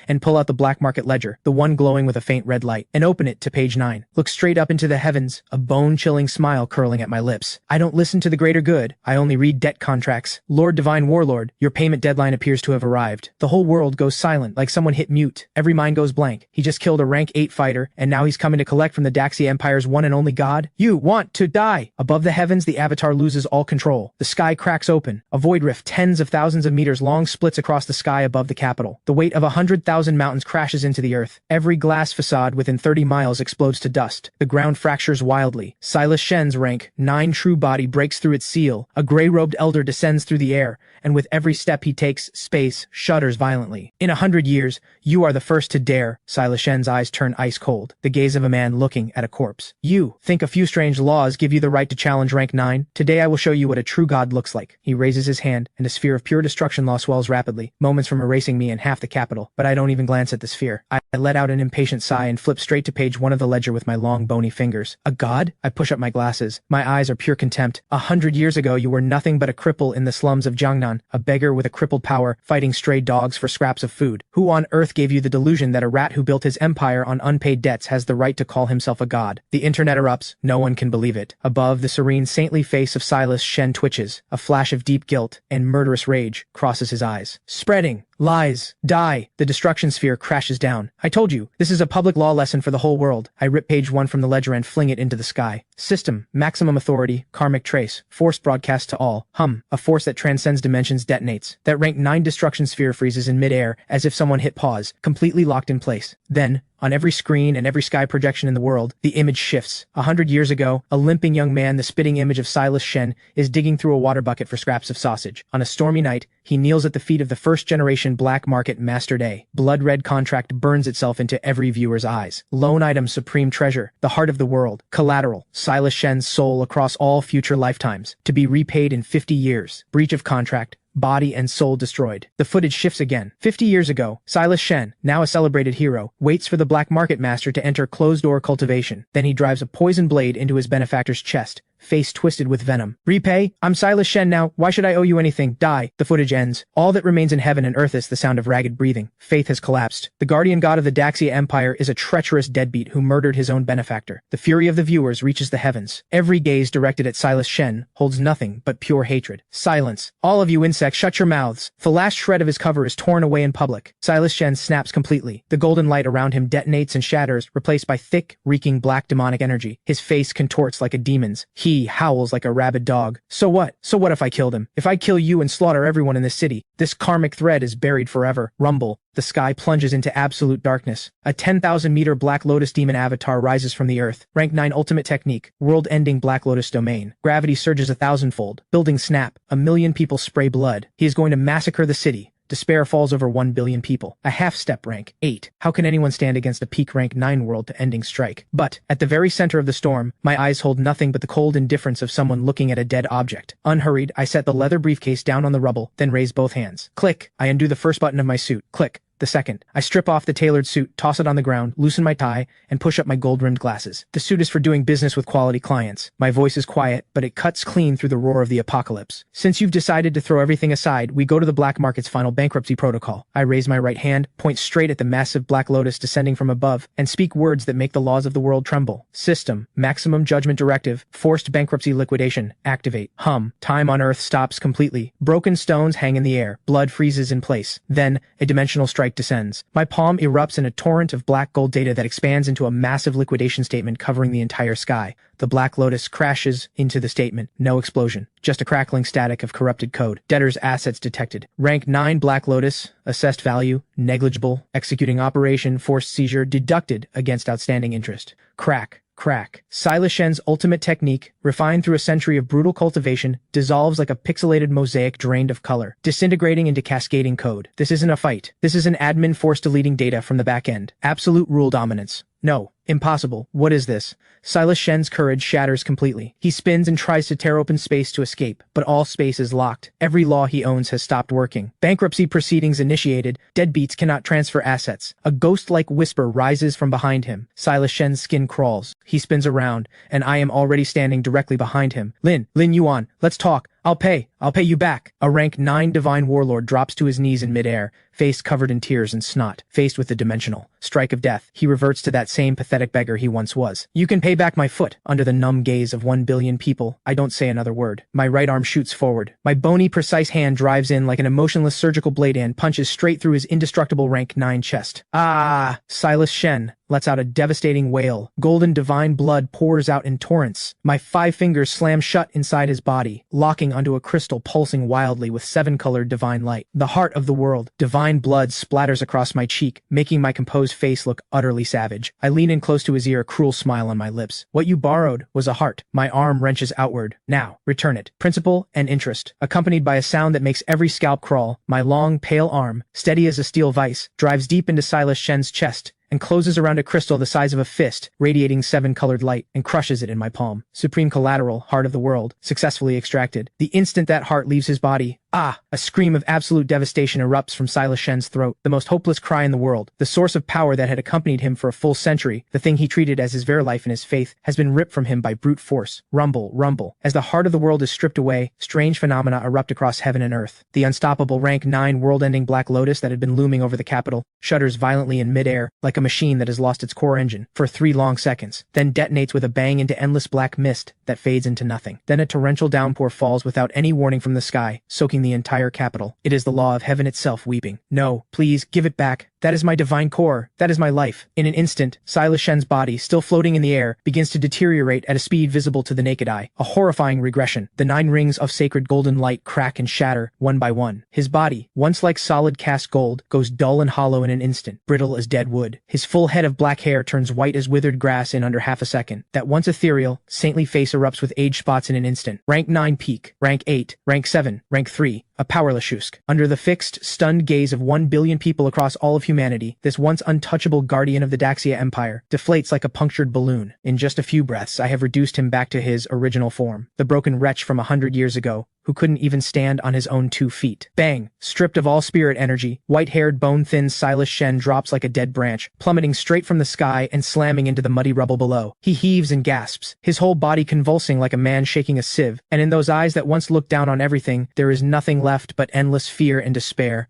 and pull out the black market ledger, the one glowing with a faint red light, and open it to page 9. Look straight up into the heavens, a bone-chilling smile curling at my lips. I don't listen to the greater good, I only read debt contracts. Lord Divine Warlord, your payment deadline appears to have arrived. The whole world goes silent, like someone hit mute. Every mind goes blank. He just killed a rank 8 fighter, and now he's coming to collect from the Daxia Empire's one and only god? You want to die! Above the heavens, the Avatar loses all control. The sky cracks open. A void rift tens of thousands of meters long splits across the sky above the capital. The weight of 100,000 mountains crashes into the earth. Every glass facade within 30 miles explodes to dust. The ground fractures wildly. Silas Shen's rank 9 true body breaks through its seal. A gray-robed elder descends through the air, and with every step he takes, space shudders violently. In 100 years, you are the first to dare. Silas Shen's eyes turn ice cold, the gaze of a man looking at a corpse. You think a few strange laws give you the right to challenge rank 9? Today I will show you what a true god looks like. He raises his hand, and a sphere of pure destruction law swells rapidly, moments from erasing me and half the capital, but I don't even glance at the sphere. I let out an impatient sigh and flip straight to page 1 of the ledger with my long bony fingers. A god? I push up my glasses. My eyes are pure contempt. 100 years ago you were nothing but a cripple in the slums of Jiangnan, a beggar with a crippled power, fighting stray dogs for scraps of food. Who on earth gave you the delusion that a rat who built his empire on unpaid debts has the right to call himself a god? The internet erupts. No one can believe it. Above, the serene, saintly face of Silas Shen twitches. A flash of deep guilt and murderous rage crosses his eyes. Spreading. Lies. Die. The destruction sphere crashes down. I told you, this is a public law lesson for the whole world. I rip page 1 from the ledger and fling it into the sky. System. Maximum authority. Karmic trace. Force broadcast to all. A force that transcends dimensions detonates. That rank 9 destruction sphere freezes in midair as if someone hit pause, completely locked in place. Then, on every screen and every sky projection in the world, the image shifts. 100 years ago, a limping young man, the spitting image of Silas Shen, is digging through a water bucket for scraps of sausage. On a stormy night, he kneels at the feet of the first-generation black market Master Day. Blood-red contract burns itself into every viewer's eyes. Lone item, supreme treasure, the heart of the world. Collateral, Silas Shen's soul across all future lifetimes, to be repaid in 50 years. Breach of contract. Body and soul destroyed. The footage shifts again. 50 years ago, Silas Shen, now a celebrated hero, waits for the black market master to enter closed-door cultivation. Then he drives a poison blade into his benefactor's chest, face twisted with venom. Repay? I'm Silas Shen now. Why should I owe you anything? Die. The footage ends. All that remains in heaven and earth is the sound of ragged breathing. Faith has collapsed. The guardian god of the Daxia Empire is a treacherous deadbeat who murdered his own benefactor. The fury of the viewers reaches the heavens. Every gaze directed at Silas Shen holds nothing but pure hatred. Silence. All of you insects, shut your mouths. The last shred of his cover is torn away in public. Silas Shen snaps completely. The golden light around him detonates and shatters, replaced by thick, reeking black demonic energy. His face contorts like a demon's. He howls like a rabid dog. So what? So what if I killed him? If I kill you and slaughter everyone in this city, this karmic thread is buried forever. Rumble. The sky plunges into absolute darkness. A 10,000-meter Black Lotus demon avatar rises from the earth. Rank 9 ultimate technique. World-ending Black Lotus domain. Gravity surges 1,000-fold. Buildings snap. 1,000,000 people spray blood. He is going to massacre the city. Despair falls over 1 billion people. A half-step rank 8. How can anyone stand against a peak rank 9 world to ending strike? But, at the very center of the storm, my eyes hold nothing but the cold indifference of someone looking at a dead object. Unhurried, I set the leather briefcase down on the rubble, then raise both hands. Click. I undo the first button of my suit. Click. The second, I strip off the tailored suit, toss it on the ground, loosen my tie, and push up my gold-rimmed glasses. The suit is for doing business with quality clients. My voice is quiet, but it cuts clean through the roar of the apocalypse. Since you've decided to throw everything aside, we go to the black market's final bankruptcy protocol. I raise my right hand, point straight at the massive black lotus descending from above, and speak words that make the laws of the world tremble. System, maximum judgment directive, forced bankruptcy liquidation, activate. Hum, time on Earth stops completely. Broken stones hang in the air, blood freezes in place. Then, a dimensional strike descends. My palm erupts in a torrent of black gold data that expands into a massive liquidation statement covering the entire sky. The black lotus crashes into the statement. No explosion. Just a crackling static of corrupted code. Debtor's assets detected. Rank 9 black lotus. Assessed value. Negligible. Executing operation. Forced seizure. Deducted against outstanding interest. Crack. Crack. Silas Shen's ultimate technique, refined through a century of brutal cultivation, dissolves like a pixelated mosaic drained of color, disintegrating into cascading code. This isn't a fight. This is an admin force deleting data from the back end. Absolute rule dominance. No. Impossible. What is this? Silas Shen's courage shatters completely. He spins and tries to tear open space to escape, but all space is locked. Every law he owns has stopped working. Bankruptcy proceedings initiated. Deadbeats cannot transfer assets. A ghost-like whisper rises from behind him. Silas Shen's skin crawls. He spins around, and I am already standing directly behind him. Lin Yuan, let's talk. I'll pay you back. A rank 9 divine warlord drops to his knees in midair, face covered in tears and snot. Faced with the dimensional strike of death, he reverts to that same pathetic beggar he once was. You can pay back my foot. Under the numb gaze of 1 billion people, I don't say another word. My right arm shoots forward. My bony, precise hand drives in like an emotionless surgical blade and punches straight through his indestructible rank 9 chest. Ah! Silas Shen lets out a devastating wail. Golden divine blood pours out in torrents. My 5 fingers slam shut inside his body, locking onto a crystal pulsing wildly with 7-colored divine light. The heart of the world. Divine blood splatters across my cheek, making my composed face look utterly savage. I lean in close to his ear, a cruel smile on my lips. What you borrowed was a heart. My arm wrenches outward. Now, return it. Principal and interest. Accompanied by a sound that makes every scalp crawl, my long, pale arm, steady as a steel vice, drives deep into Silas Shen's chest, and closes around a crystal the size of a fist, radiating 7-colored light, and crushes it in my palm. Supreme collateral, heart of the world, successfully extracted. The instant that heart leaves his body, a scream of absolute devastation erupts from Silas Shen's throat, the most hopeless cry in the world. The source of power that had accompanied him for a full century, the thing he treated as his very life and his faith, has been ripped from him by brute force. Rumble, rumble. As the heart of the world is stripped away, strange phenomena erupt across heaven and earth. The unstoppable rank 9 world-ending black lotus that had been looming over the capital shudders violently in midair, like a machine that has lost its core engine, for 3 long seconds, then detonates with a bang into endless black mist that fades into nothing. Then a torrential downpour falls without any warning from the sky, soaking the entire capital. It is the law of heaven itself weeping. No, please, give it back. That is my divine core. That is my life. In an instant, Silas Shen's body, still floating in the air, begins to deteriorate at a speed visible to the naked eye. A horrifying regression. The 9 rings of sacred golden light crack and shatter, one by one. His body, once like solid cast gold, goes dull and hollow in an instant, brittle as dead wood. His full head of black hair turns white as withered grass in under half a second. That once ethereal, saintly face erupts with age spots in an instant. Rank 9 peak. Rank 8. Rank 7. Rank 3. A powerless Shusk. Under the fixed, stunned gaze of 1 billion people across all of humanity, this once untouchable guardian of the Daxia Empire deflates like a punctured balloon. In just a few breaths, I have reduced him back to his original form, the broken wretch from 100 years ago, who couldn't even stand on his own 2 feet. Bang! Stripped of all spirit energy, white-haired, bone-thin Silas Shen drops like a dead branch, plummeting straight from the sky and slamming into the muddy rubble below. He heaves and gasps, his whole body convulsing like a man shaking a sieve, and in those eyes that once looked down on everything, there is nothing left but endless fear and despair.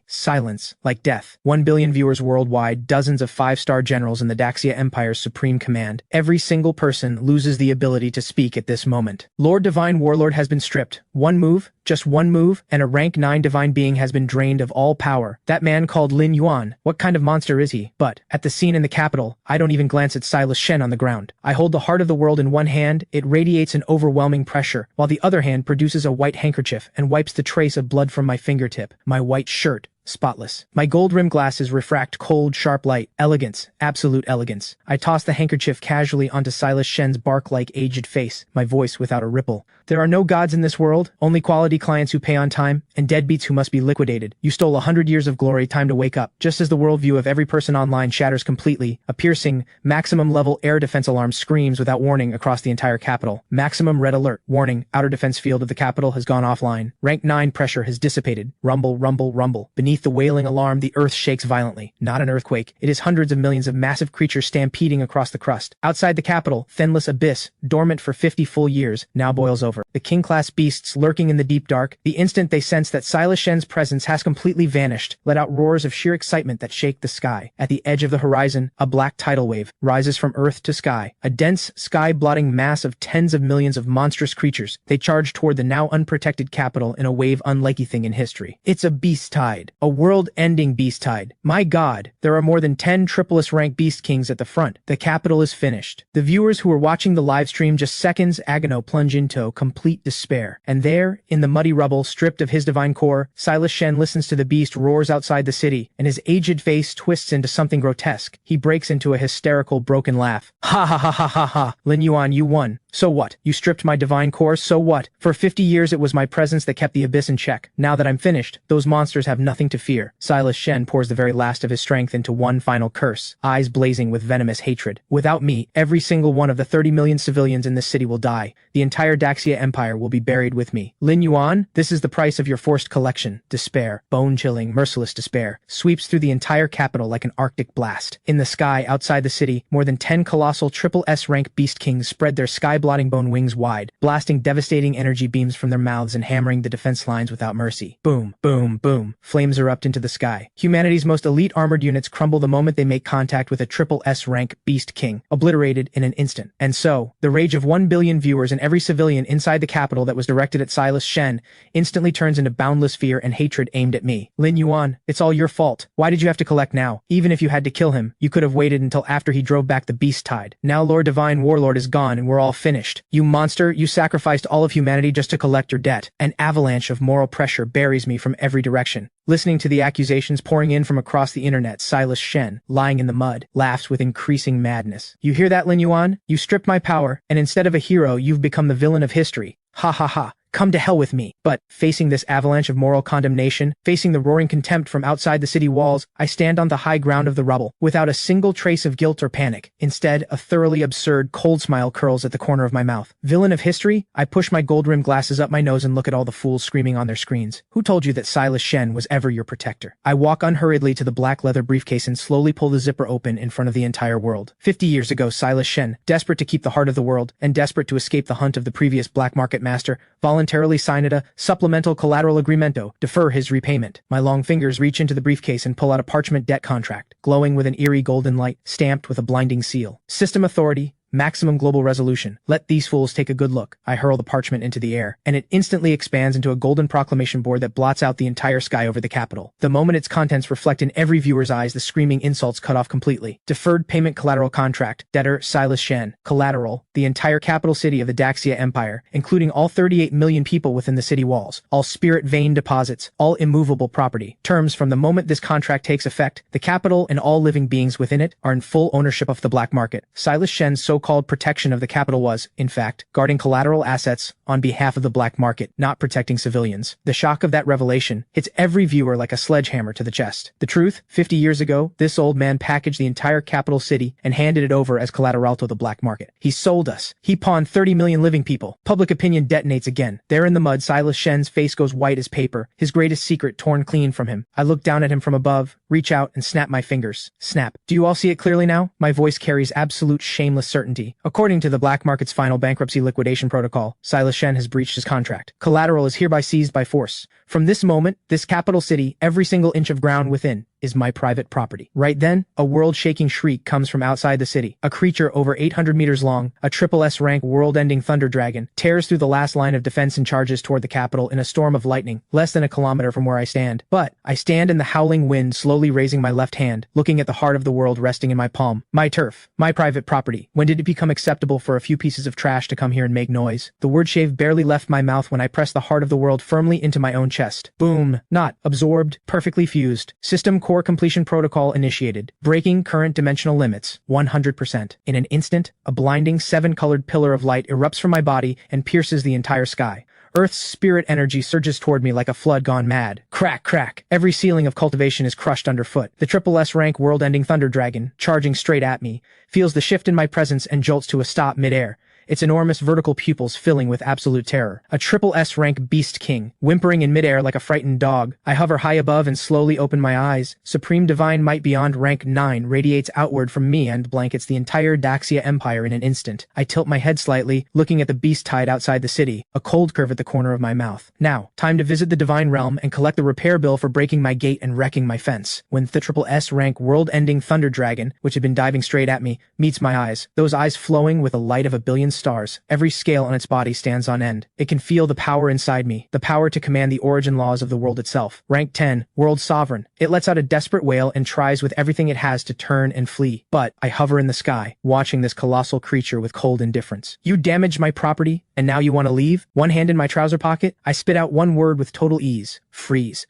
Silence, like death. 1 billion viewers worldwide, dozens of 5-star generals in the Daxia Empire's supreme command. Every single person loses the ability to speak at this moment. Lord Divine Warlord has been stripped. One move, just one move, and a rank 9 divine being has been drained of all power. That man called Lin Yuan, what kind of monster is he? But, at the scene in the capital, I don't even glance at Silas Shen on the ground. I hold the heart of the world in one hand, it radiates an overwhelming pressure, while the other hand produces a white handkerchief and wipes the trace of blood from my fingertip. My white shirt, spotless. My gold-rimmed glasses refract cold, sharp light. Elegance. Absolute elegance. I toss the handkerchief casually onto Silas Shen's bark-like aged face, my voice without a ripple. There are no gods in this world, only quality quality clients who pay on time, and deadbeats who must be liquidated. You stole 100 years of glory, time to wake up. Just as the worldview of every person online shatters completely, a piercing, maximum-level air defense alarm screams without warning across the entire capital. Maximum red alert. Warning, outer defense field of the capital has gone offline. Rank 9 pressure has dissipated. Rumble, rumble, rumble. Beneath the wailing alarm, the earth shakes violently. Not an earthquake. It is hundreds of millions of massive creatures stampeding across the crust. Outside the capital, thinless abyss, dormant for 50 full years, now boils over. The king-class beasts lurking in the deep dark, the instant they sense that Silas Shen's presence has completely vanished, let out roars of sheer excitement that shake the sky. At the edge of the horizon, a black tidal wave rises from earth to sky, a dense, sky-blotting mass of tens of millions of monstrous creatures. They charge toward the now unprotected capital in a wave unlike anything in history. It's a beast tide, a world-ending beast tide. My God, there are more than 10 triple-S rank beast kings at the front. The capital is finished. The viewers who are watching the live stream just seconds ago plunge into complete despair. And there, in the muddy rubble, stripped of his divine core, Silas Shen listens to the beast roars outside the city, and his aged face twists into something grotesque. He breaks into a hysterical, broken laugh. Ha ha ha ha ha ha. Lin Yuan, you won. So what? You stripped my divine core, so what? For 50 years it was my presence that kept the abyss in check. Now that I'm finished, those monsters have nothing to fear. Silas Shen pours the very last of his strength into one final curse, eyes blazing with venomous hatred. Without me, every single one of the 30 million civilians in this city will die. The entire Daxia Empire will be buried with me. Lin Yuan, this is the price of your forced collection. Despair, bone-chilling, merciless despair, sweeps through the entire capital like an arctic blast. In the sky, outside the city, more than 10 colossal triple-S rank beast kings spread their sky-blotting bone wings wide, blasting devastating energy beams from their mouths and hammering the defense lines without mercy. Boom, boom, boom. Flames erupt into the sky. Humanity's most elite armored units crumble the moment they make contact with a triple-S rank beast king, obliterated in an instant. And so, the rage of 1 billion viewers and every civilian inside the capital that was directed at Silas Shen instantly turns into boundless fear and hatred aimed at me. Lin Yuan, it's all your fault. Why did you have to collect now? Even if you had to kill him, you could have waited until after he drove back the beast tide. Now Lord Divine Warlord is gone and we're all finished. You monster, you sacrificed all of humanity just to collect your debt. An avalanche of moral pressure buries me from every direction. Listening to the accusations pouring in from across the internet, Silas Shen, lying in the mud, laughs with increasing madness. You hear that, Lin Yuan? You stripped my power, and instead of a hero, you've become the villain of history. Ha ha ha. Come to hell with me. But, facing this avalanche of moral condemnation, facing the roaring contempt from outside the city walls, I stand on the high ground of the rubble, without a single trace of guilt or panic. Instead, a thoroughly absurd, cold smile curls at the corner of my mouth. Villain of history? I push my gold-rimmed glasses up my nose and look at all the fools screaming on their screens. Who told you that Silas Shen was ever your protector? I walk unhurriedly to the black leather briefcase and slowly pull the zipper open in front of the entire world. 50 years ago, Silas Shen, desperate to keep the heart of the world, and desperate to escape the hunt of the previous black market master, voluntarily signed a supplemental collateral agreemento, defer his repayment. My long fingers reach into the briefcase and pull out a parchment debt contract, glowing with an eerie golden light, stamped with a blinding seal. System authority. Maximum global resolution. Let these fools take a good look. I hurl the parchment into the air, and it instantly expands into a golden proclamation board that blots out the entire sky over the capital. The moment its contents reflect in every viewer's eyes, the screaming insults cut off completely. Deferred payment collateral contract. Debtor Silas Shen. Collateral. The entire capital city of the Daxia Empire, including all 38 million people within the city walls. All spirit vein deposits. All immovable property. Terms from the moment this contract takes effect, the capital and all living beings within it are in full ownership of the black market. Silas Shen's so-called protection of the capital was, in fact, guarding collateral assets on behalf of the black market, not protecting civilians. The shock of that revelation hits every viewer like a sledgehammer to the chest. The truth, 50 years ago, this old man packaged the entire capital city and handed it over as collateral to the black market. He sold us. He pawned 30 million living people. Public opinion detonates again. There in the mud, Silas Shen's face goes white as paper, his greatest secret torn clean from him. I look down at him from above, reach out, and snap my fingers. Snap. Do you all see it clearly now? My voice carries absolute shameless certainty. According to the black market's final bankruptcy liquidation protocol, Silas Shen has breached his contract. Collateral is hereby seized by force. From this moment, this capital city, every single inch of ground within, is my private property. Right then, a world-shaking shriek comes from outside the city. A creature over 800 meters long, a triple-S rank world-ending thunder dragon, tears through the last line of defense and charges toward the capital in a storm of lightning, less than a kilometer from where I stand. But I stand in the howling wind, slowly raising my left hand, looking at the heart of the world resting in my palm. My turf, my private property. When did it become acceptable for a few pieces of trash to come here and make noise? The word shave barely left my mouth when I pressed the heart of the world firmly into my own chest. Boom. Not absorbed, perfectly fused. System core completion protocol initiated. Breaking current dimensional limits. 100%. In an instant, a blinding 7-colored pillar of light erupts from my body and pierces the entire sky. Earth's spirit energy surges toward me like a flood gone mad. Crack, crack. Every ceiling of cultivation is crushed underfoot. The triple S rank world-ending thunder dragon, charging straight at me, feels the shift in my presence and jolts to a stop midair, its enormous vertical pupils filling with absolute terror. A triple S rank beast king, whimpering in midair like a frightened dog. I hover high above and slowly open my eyes. Supreme divine might beyond rank 9 radiates outward from me and blankets the entire Daxia Empire in an instant. I tilt my head slightly, looking at the beast tide outside the city, a cold curve at the corner of my mouth. Now, time to visit the divine realm and collect the repair bill for breaking my gate and wrecking my fence. When the triple S rank world-ending thunder dragon, which had been diving straight at me, meets my eyes, those eyes flowing with the light of a billion stars. Every scale on its body stands on end. It can feel the power inside me, the power to command the origin laws of the world itself. Rank 10, world sovereign. It lets out a desperate wail and tries with everything it has to turn and flee. But I hover in the sky, watching this colossal creature with cold indifference. You damaged my property, and now you want to leave? One hand in my trouser pocket, I spit out one word with total ease. Freeze.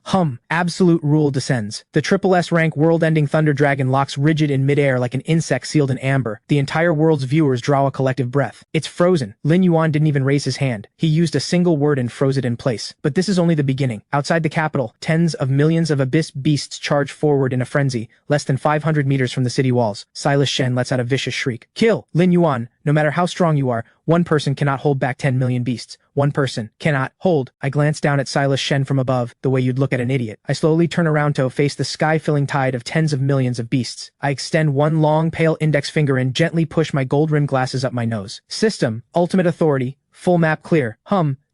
Absolute rule descends. The triple S rank world-ending thunder dragon locks rigid in midair like an insect sealed in amber. The entire world's viewers draw a collective breath. It's frozen. Lin Yuan didn't even raise his hand. He used a single word and froze it in place. But this is only the beginning. Outside the capital, tens of millions of abyss beasts charge forward in a frenzy, less than 500 meters from the city walls. Silas Shen lets out a vicious shriek. Kill! Lin Yuan, no matter how strong you are, one person cannot hold back 10 million beasts. One person cannot hold. I glance down at Silas Shen from above, the way you'd look at an idiot. I slowly turn around to face the sky-filling tide of tens of millions of beasts. I extend one long, pale index finger and gently push my gold-rimmed glasses up my nose. System, ultimate authority, full map clear.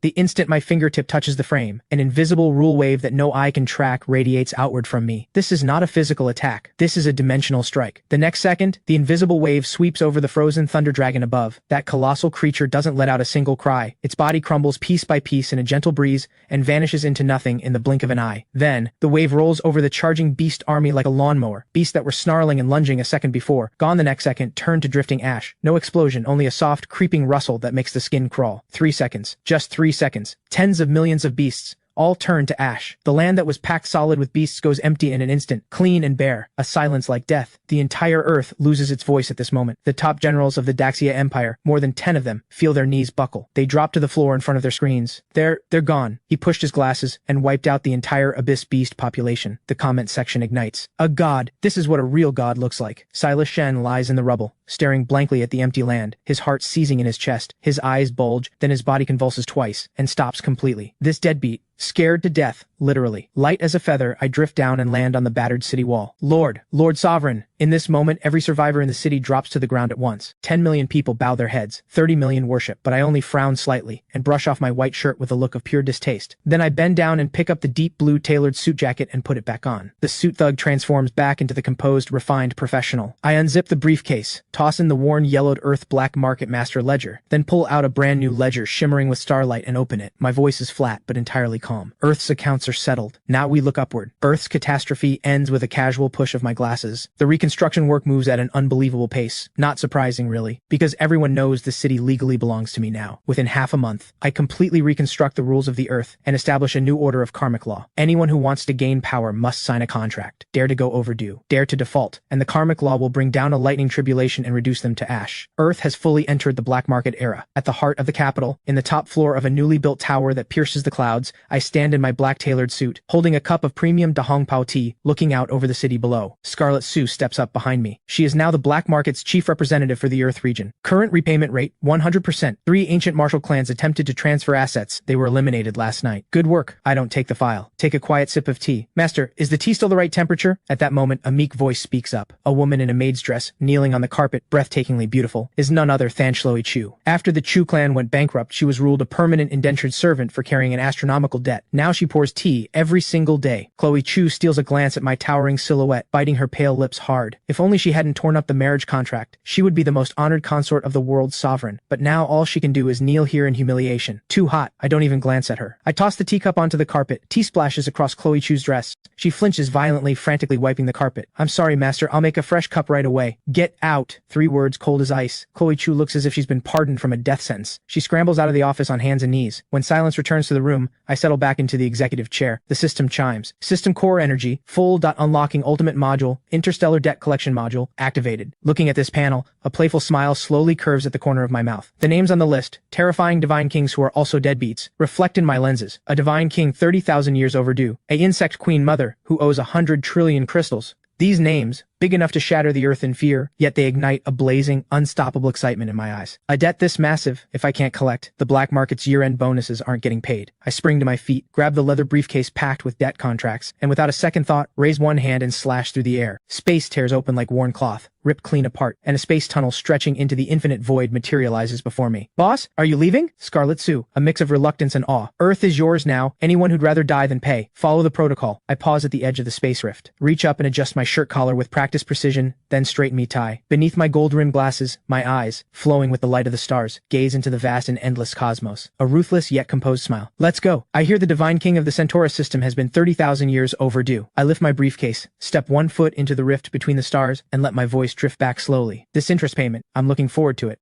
The instant my fingertip touches the frame, an invisible rule wave that no eye can track radiates outward from me. This is not a physical attack. This is a dimensional strike. The next second, the invisible wave sweeps over the frozen thunder dragon above. That colossal creature doesn't let out a single cry. Its body crumbles piece by piece in a gentle breeze and vanishes into nothing in the blink of an eye. Then, the wave rolls over the charging beast army like a lawnmower. Beasts that were snarling and lunging a second before, gone the next second, turn to drifting ash. No explosion, only a soft, creeping rustle that makes the skin crawl. 3 seconds. Just 3 seconds. Tens of millions of beasts, all turn to ash. The land that was packed solid with beasts goes empty in an instant, clean and bare, a silence like death. The entire earth loses its voice at this moment. The top generals of the Daxia Empire, more than 10 of them, feel their knees buckle. They drop to the floor in front of their screens. They're gone. He pushed his glasses and wiped out the entire abyss beast population. The comment section ignites. A god. This is what a real god looks like. Silas Shen lies in the rubble, staring blankly at the empty land, his heart seizing in his chest. His eyes bulge, then his body convulses twice, and stops completely. This deadbeat, scared to death, literally. Light as a feather, I drift down and land on the battered city wall. Lord Sovereign. In this moment, every survivor in the city drops to the ground at once. 10 million people bow their heads, 30 million worship, but I only frown slightly and brush off my white shirt with a look of pure distaste. Then I bend down and pick up the deep blue tailored suit jacket and put it back on. The suit thug transforms back into the composed, refined professional. I unzip the briefcase, toss in the worn yellowed earth black market master ledger, then pull out a brand new ledger shimmering with starlight and open it. My voice is flat but entirely calm. Earth's accounts are settled. Now we look upward. Earth's catastrophe ends with a casual push of my glasses. The reconstruction work moves at an unbelievable pace. Not surprising, really, because everyone knows the city legally belongs to me now. Within half a month, I completely reconstruct the rules of the earth and establish a new order of karmic law. Anyone who wants to gain power must sign a contract, dare to go overdue, dare to default, and the karmic law will bring down a lightning tribulation and reduce them to ash. Earth has fully entered the black market era. At the heart of the capital, in the top floor of a newly built tower that pierces the clouds, I stand in my black tailored suit, holding a cup of premium Dahong Pao tea, looking out over the city below. Scarlet Sue steps up behind me. She is now the black market's chief representative for the Earth region. Current repayment rate, 100%. 3 ancient martial clans attempted to transfer assets. They were eliminated last night. Good work. I don't take the file. Take a quiet sip of tea. Master, is the tea still the right temperature? At that moment, a meek voice speaks up. A woman in a maid's dress, kneeling on the carpet, breathtakingly beautiful, is none other than Shloi Chu. After the Chu clan went bankrupt, she was ruled a permanent indentured servant for carrying an astronomical debt. Now she pours tea every single day. Chloe Chu steals a glance at my towering silhouette, biting her pale lips hard. If only she hadn't torn up the marriage contract, she would be the most honored consort of the world's sovereign. But now all she can do is kneel here in humiliation. Too hot. I don't even glance at her. I toss the teacup onto the carpet. Tea splashes across Chloe Chu's dress. She flinches violently, frantically wiping the carpet. I'm sorry, master. I'll make a fresh cup right away. Get out. 3 words cold as ice. Chloe Chu looks as if she's been pardoned from a death sentence. She scrambles out of the office on hands and knees. When silence returns to the room, I settle back into the executive chair. The system chimes. System core energy, full. Unlocking ultimate module, interstellar debt collection module, activated. Looking at this panel, a playful smile slowly curves at the corner of my mouth. The names on the list, terrifying divine kings who are also deadbeats, reflect in my lenses. A divine king 30,000 years overdue. A insect queen mother who owes 100 trillion crystals. These names, big enough to shatter the earth in fear, yet they ignite a blazing, unstoppable excitement in my eyes. A debt this massive, if I can't collect, the black market's year-end bonuses aren't getting paid. I spring to my feet, grab the leather briefcase packed with debt contracts, and without a second thought, raise one hand and slash through the air. Space tears open like worn cloth, ripped clean apart, and a space tunnel stretching into the infinite void materializes before me. Boss, are you leaving? Scarlet Sue, a mix of reluctance and awe. Earth is yours now. Anyone who'd rather die than pay. Follow the protocol. I pause at the edge of the space rift, reach up and adjust my shirt collar with practiced precision, then straighten me tie. Beneath my gold-rimmed glasses, my eyes, flowing with the light of the stars, gaze into the vast and endless cosmos. A ruthless yet composed smile. Let's go. I hear the divine king of the Centaurus system has been 30,000 years overdue. I lift my briefcase, step 1 foot into the rift between the stars, and let my voice drift back slowly. This interest payment, I'm looking forward to it.